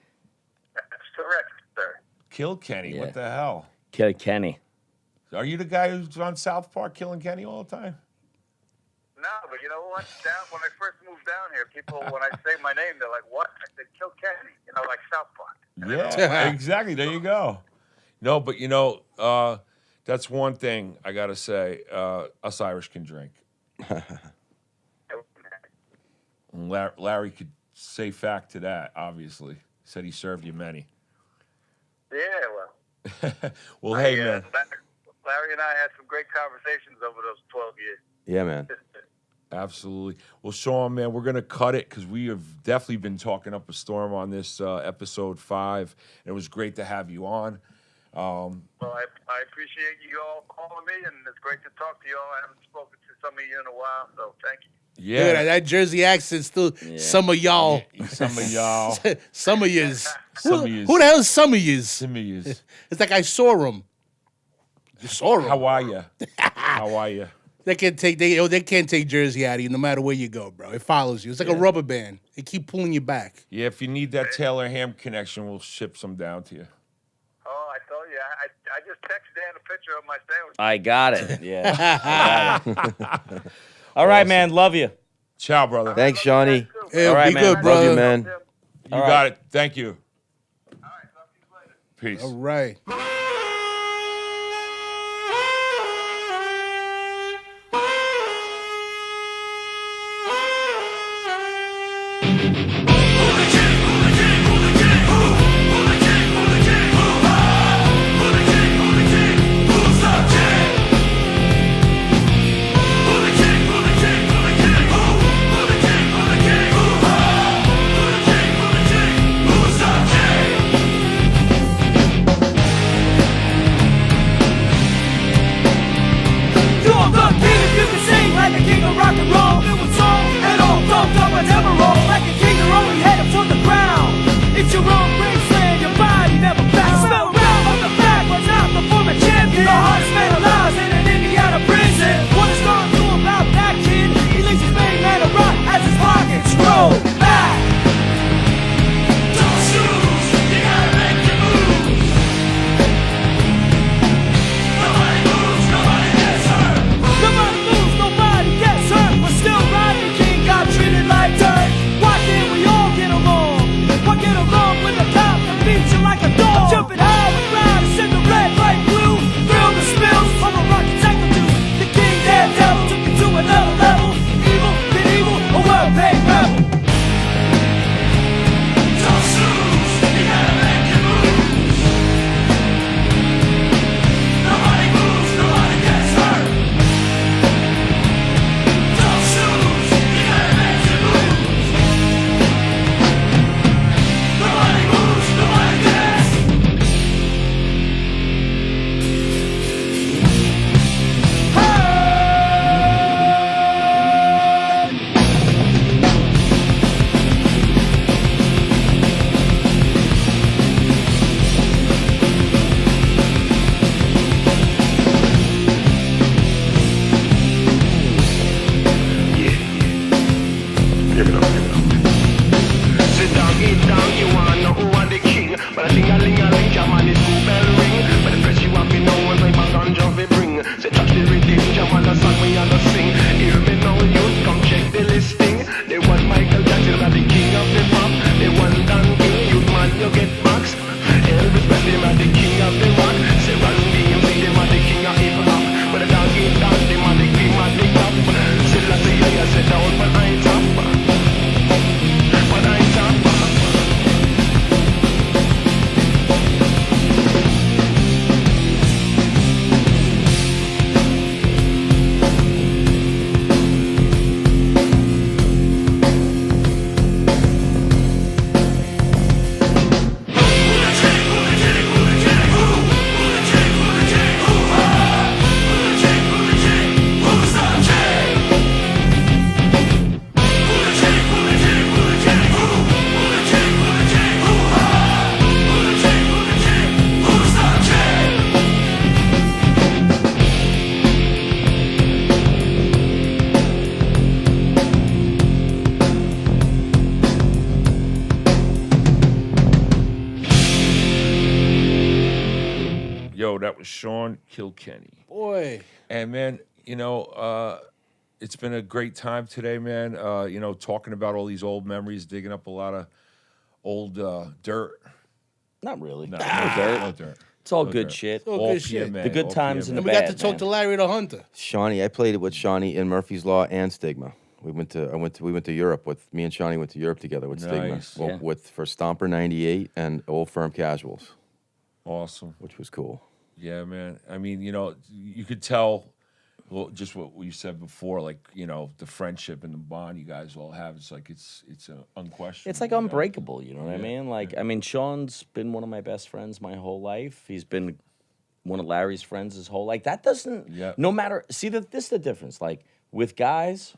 That's correct, sir. Kilkenny. Yeah. What the hell? Kenny. Are you the guy who's on South Park killing Kenny all the time? No, but you know what? When I first moved down here, people, when I say my name, they're like, what? I said, Kilkenny, you know, like South Park. Yeah, exactly. There you go. No, but you know, that's one thing I gotta say. Us Irish can drink. And Larry could say fact to that. Obviously, said he served you many. Yeah, well. Well, hey man. Larry and I had some great conversations over those 12 years. Yeah, man. Absolutely. Well, Sean, man, we're gonna cut it because we have definitely been talking up a storm on this episode 5. And it was great to have you on. Well, I appreciate you all calling me, and it's great to talk to you all. I haven't spoken to some of you in a while, so thank you. Yeah, Look at that Jersey accent still. Some of y'all. some of y'all, Some of yous. Some Who, of yous. who the hell is some of yous? some of yous. It's like I saw him. You saw him. How are you? How are you? They can't take they can't take Jersey out of you no matter where you go, bro. It follows you. It's like a rubber band. They keep pulling you back. Yeah, if you need that Taylor ham connection, we'll ship some down to you. Oh, I told you. I just texted Dan a picture of my sandwich. I got it. Yeah. I got it. All right, man. Love you. Ciao, brother. Thanks, Shawnee. Hey, All right, be man. good, Love brother. you, man. You got it. Thank you. All right, talk to you later. Peace. All right. That was Sean Kilkenny. Boy. And man, it's been a great time today, man. Talking about all these old memories, digging up a lot of old dirt. Not really. No, No dirt. It's all good dirt. shit. all good shit. PMA, The good all times and PMA. And the we got bad, to talk man. to Larry the Hunter. Shawnee, I played it with Shawnee in Murphy's Law and Stigma. We went to Europe with me and Shawnee went to Europe together with Nice. Stigma. Yeah. For Stomper 98 and Old Firm Casuals, Awesome. which was cool. Yeah, man. I mean, you could tell, well, just what you said before, like, the friendship and the bond you guys all have. It's like it's unquestionable. It's like unbreakable, you know what I mean? Like, I mean, Sean's been one of my best friends my whole life. He's been one of Larry's friends his whole life. That doesn't, Yeah. no matter, see, this is the difference. Like, with guys,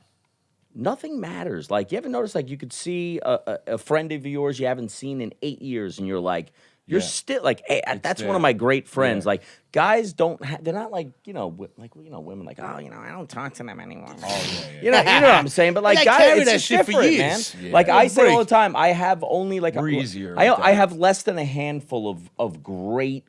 nothing matters. Like, you ever notice, like, you could see a friend of yours you haven't seen in 8 years, and you're like, you're Yeah. still like, hey, that's one there. of my great friends. Yeah. Like, guys don't, they're not like, women like, oh, I don't talk to them anymore. Oh, yeah. You know what I'm saying? But like, I guys, carried it's that just shit for different, years. man. Yeah. Like I say all the Break. time, I have only like We're easier I with that. I have less than a handful of great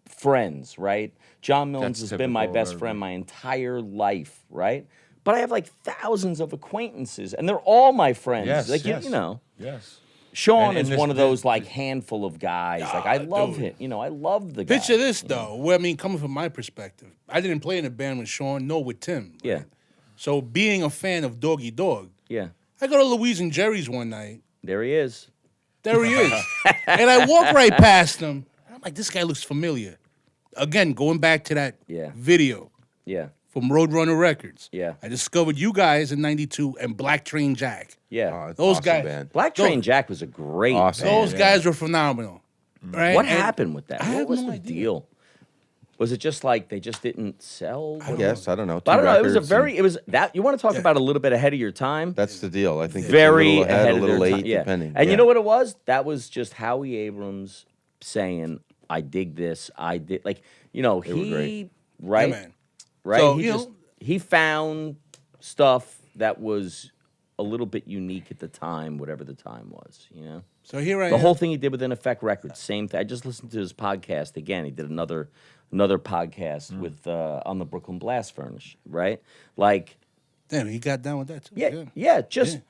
friends, right? John Millens That's has been my typical of best friend everybody. my entire life, right? But I have like thousands of acquaintances, and they're all my friends. Yes, like yes. you know. Yes. Sean And is this- one of those like handful of guys. Like I love dude. him. I love the guy. Picture this, though. Well, I mean, coming from my perspective, I didn't play in a band with Sean, nor with Tim. Yeah. So being a fan of Doggy Dog, Yeah. I go to Louise and Jerry's one night. There he is. There he is. And I walk right past him. I'm like, this guy looks familiar. Again, going back to that Yeah. video Yeah. from Roadrunner Records. Yeah. I discovered you guys in '92 and Black Train Jack. Yeah. Oh, it's Those awesome guys- band. Black Train Jack was a great Awesome. band. Those guys were phenomenal. Right? What And happened with that? I What have was no the idea. deal? Was it just like they just didn't sell? I guess I don't know. But I don't know. It was a records very. and It was that you want to talk about a little bit ahead of your time. That's the deal. I think Very it's a little ahead, a of little their late, time. Yeah. depending. And Yeah. you know what it was? That was just Howie Abrams saying, "I dig this. I did." Like They were he great. right, Yeah, man. right. So, he you just know- he found stuff that was a little bit unique at the time, whatever the time was. You know. So here I The am. whole thing he did with In Effect Records, same thing. I just listened to his podcast again. He did another podcast with on the Brooklyn Blast Furnace, right? Like, Damn, he got down with that too.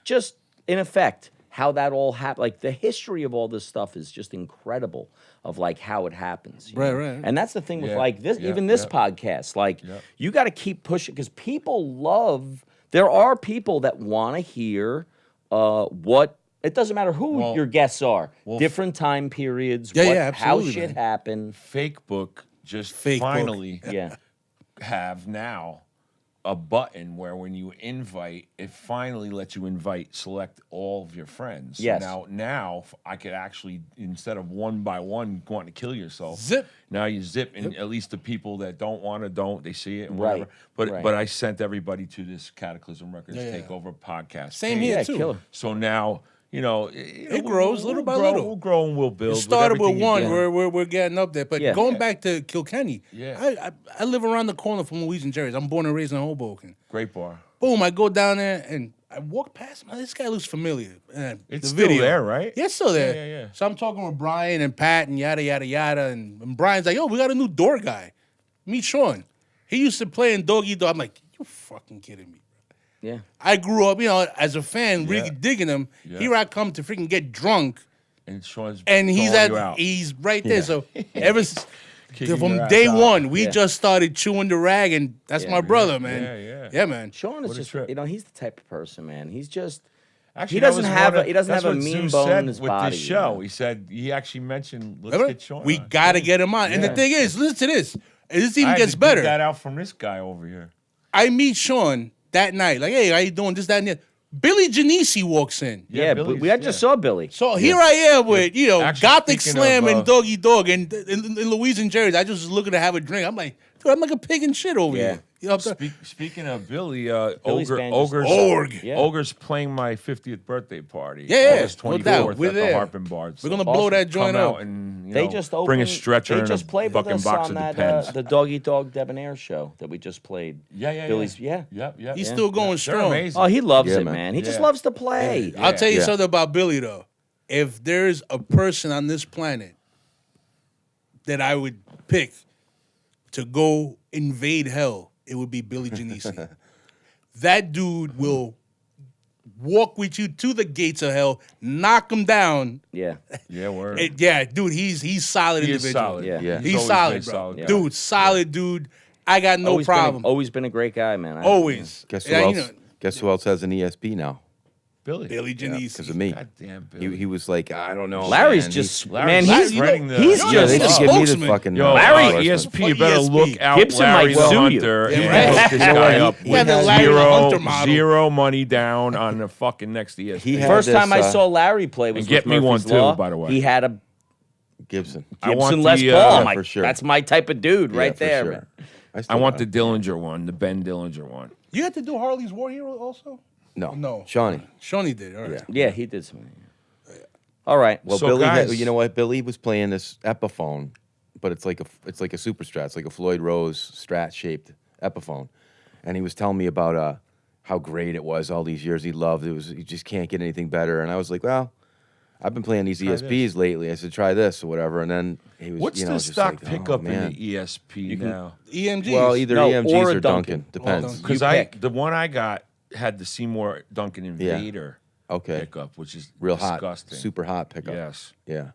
just In Effect, how that all happened. Like the history of all this stuff is just incredible. Of like how it happens, you Right, know? right. And that's the thing with Yeah, like this, yeah, even this yeah. podcast. Like, Yeah. you got to keep pushing because people love. There are people that want to hear what. It doesn't matter who Well- your guests are. well, different time periods. Yeah, what, yeah, how absolutely, shit man. happened. Fake Book just Fake Book. finally Yeah. have now a button where when you invite, it finally lets you select all of your friends. So Yes. now I could actually, instead of one by one wanting to kill yourself, Zip. Now you zip, and at least the people that don't want to don't. They see it and Right, whatever. But right. but I sent everybody to this Cataclysm Records Yeah, yeah. Takeover podcast. Same page. here Yeah, too. killer. So now It grows little by grow, little. We'll grow and we'll build. It started with everything you one. do. We're getting up there. But Yeah. going back to Kilkenny, Yeah. I live around the corner from Louise and Jerry's. I'm born and raised in Hoboken. Great bar. Boom, I go down there and I walk past him. This guy looks familiar. And It's the still video. there, right? Yeah, it's still there. Yeah, yeah. So I'm talking with Brian and Pat and yada, yada, yada. And Brian's like, yo, we got a new door guy. Meet Sean. He used to play in Doggy Dog. I'm like, you fucking kidding me. Yeah. I grew up, as a fan, really Yeah. digging him. Yeah. Here I come to freaking get drunk. And Sean's And he's calling you out. he's right there. So ever since Kicking from your ass day out. one, we Yeah. just started chewing the rag, and that's Yeah. my brother, man. Yeah. man. Sean is What a just, trip. he's the type of person, man. He's just, Actually, He that doesn't was have one a- he doesn't that's have a what mean Zeus bone said in his with body, this you show. know? He said he actually mentioned let's Remember? get Sean. We on. gotta get him on. And the Yeah. thing is, listen to this. And this I even had gets to dig better. that out from this guy over here. I meet Sean that night. Like, hey, how you doing? This, that, and that. Billy Janisi walks in. yeah, Billy's- we just saw Billy. So here I am with, Actually, Gothic speaking Slam of, and Doggy Dog and in Louise and Jerry's. I just was looking to have a drink. I'm like, dude, I'm like a pig in shit over Yeah. here. You know what I'm saying? Speaking of Billy, Billy's band just- Ogre's Yeah. Ogre's playing my 50th birthday party. Yeah, yeah, August no 24th doubt. We're at there. the Harp and Bard. We're gonna blow that Come joint out up. and They just opened, bring a stretcher They and just a played with fucking us box on of that Depends. the Doggy Dog Debonair show that we just played. Yeah. Billy's, yeah. Yep. He's still going They're strong. amazing. Oh, he loves Yeah, it, man. man. He just Yeah. loves to play. Yeah. I'll tell you Yeah. something about Billy though. If there's a person on this planet that I would pick to go invade hell, it would be Billy Genesi. That dude will walk with you to the gates of hell, knock him down. Yeah. Yeah, word. Yeah, dude, he's solid He is individual. solid. Yeah. Yeah. He's always solid, been bro. solid guy. Dude, solid dude. I got no problem. Always been a great guy, man. Always. Guess who Yeah, else? you know, Guess who else has an ESP now? Billy. Billy Genesi. Because of me. Goddamn Billy. He was like, I don't know. Larry's man. just Larry's man. He's spreading the- he's Yeah, Yeah, just they he's a should give me the spokesman. fucking. Yo, Larry- ESP, you Fuck better ESP. look out Gibson Larry might the sue you. Hunter. Yeah, He right. hooked this guy up He with had the Larry the Hunter model. zero money down on the fucking next ESP. He had first this, time I saw Larry play was and get with me one Murphy's too, Law. by the way. He had a Gibson. I want Gibson Les the, Paul. yeah, I'm like, for sure. that's my type of dude Yeah, right for there, sure. man. I want the Dillinger one, the Ben Dillinger one. You had to do Harley's War Hero also? No. Shawnee. Shawnee did. All right. Yeah. Yeah, he did something. All right. Well, So, Billy, guys- you know what? Billy was playing this Epiphone, but it's like a Super Strat. It's like a Floyd Rose Strat shaped Epiphone, and he was telling me about how great it was all these years. He loved it. You just can't get anything better. And I was like, well, I've been playing these ESPs lately. I said, try this or whatever. And then he was, What's you know, the just stock like, pickup oh, man. in the ESP now? EMGs. Well, either No, EMGs or or a Duncan. Duncan. Depends. Because You pick. the one I got had the Seymour Duncan Invader Okay. pickup, which is Real disgusting. hot, super hot pickup. Yes. Yeah.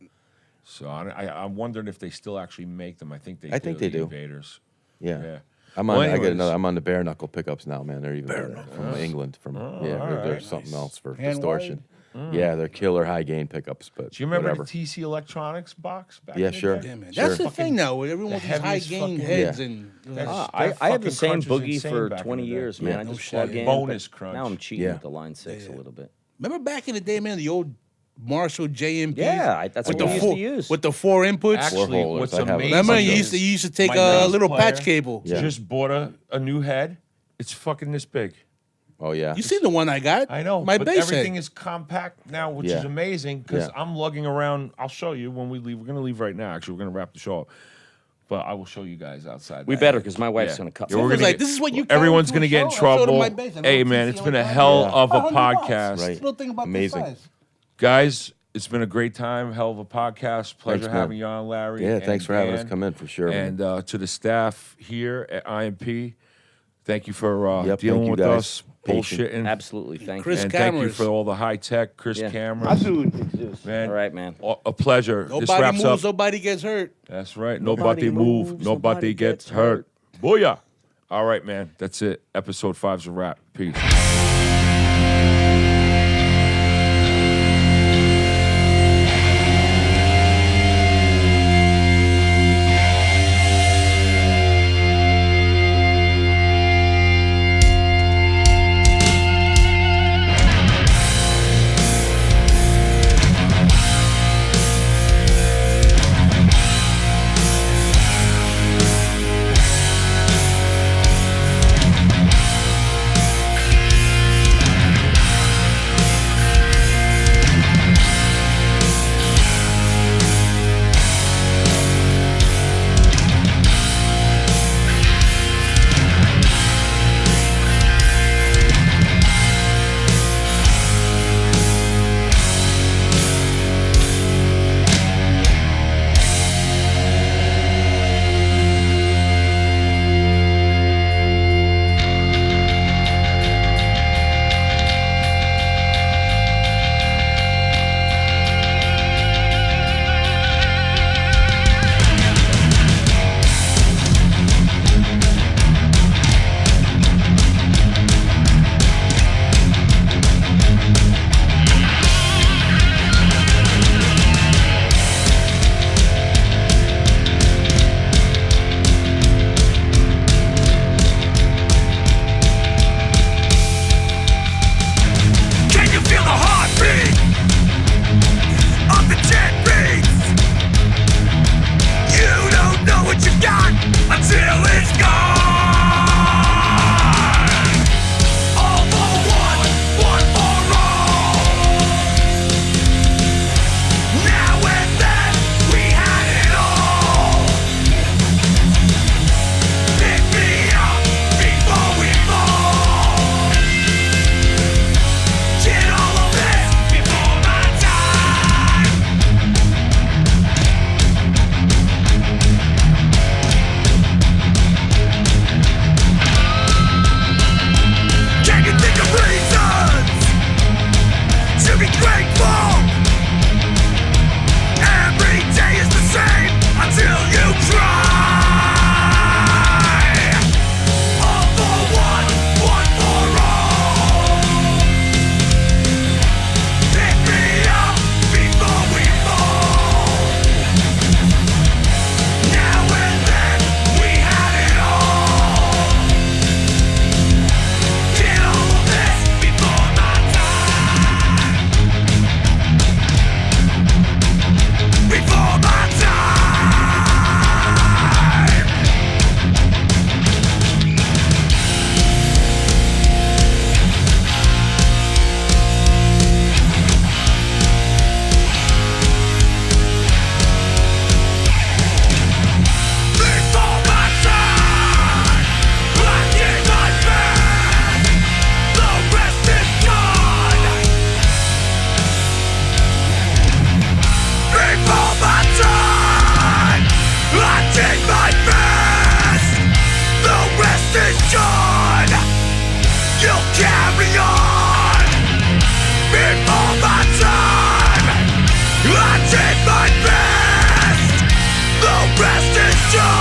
So I'm wondering if they still actually make them. I think they. I think they the do. Invaders. Yeah. Yeah. I'm Well, on. I get anyways. another. I'm on the bare knuckle pickups now, man. They're even better from England. From all they're right. something else for Hand distortion. Yeah, they're killer high gain pickups. But Do you remember whatever. the TC Electronics box back Yeah, in the sure. day? Yeah, man. Sure. That's the thing now with everyone with these high heaviest gain fucking- heads Yeah. and That's- I that had the fucking same crunch was boogie insane for back in 20 the day. years, man. Yeah. I No just shit. plug in. Bonus but crunch. Now I'm cheating Yeah. with the Line 6 a little bit. remember back in the day, man, the old Marshall JMPs? Yeah, that's with what the we used four, to use. with the 4 inputs. Actually, holders. what's I have a amazing? Remember, bunch you of used to take my a bass little player patch cable. Yeah. Just bought a new head. It's fucking this big. Oh yeah. You seen the one I got? I know, My but bass everything head. is compact now, which Yeah. is amazing because Yeah. I'm lugging around. I'll show you when we leave. We're gonna leave right now. Actually, we're gonna wrap the show up, but I will show you guys outside. We that. better because my wife's Yeah. going to cut Yeah, me. we're It was gonna like, get- this is what you carry Everyone's to gonna a get in show? I showed him trouble. my bass. I know Hey it's man, TC it's been a Electronics. hell Yeah. of a 100 bucks. podcast, Right. Little thing about Amazing. this size. guys. It's been a great time. Hell of a podcast. Pleasure Thanks, man. having you on, Larry. Yeah, and thanks for having us Dan. come in for sure. man. And to the staff here at IMP, thank you for Yep, dealing thank you with guys. us, Patient. bullshitting. Absolutely. Thank Chris you. And thank you Cameras. for all the high tech, Chris Yeah. cameras. Dude, Man, All right, man. a pleasure. this nobody wraps moves, up. nobody gets hurt. That's right. Nobody Nobody move. moves, Nobody nobody gets gets hurt. Booyah. All right, man. That's it. Episode 5's a wrap. Peace. Joe!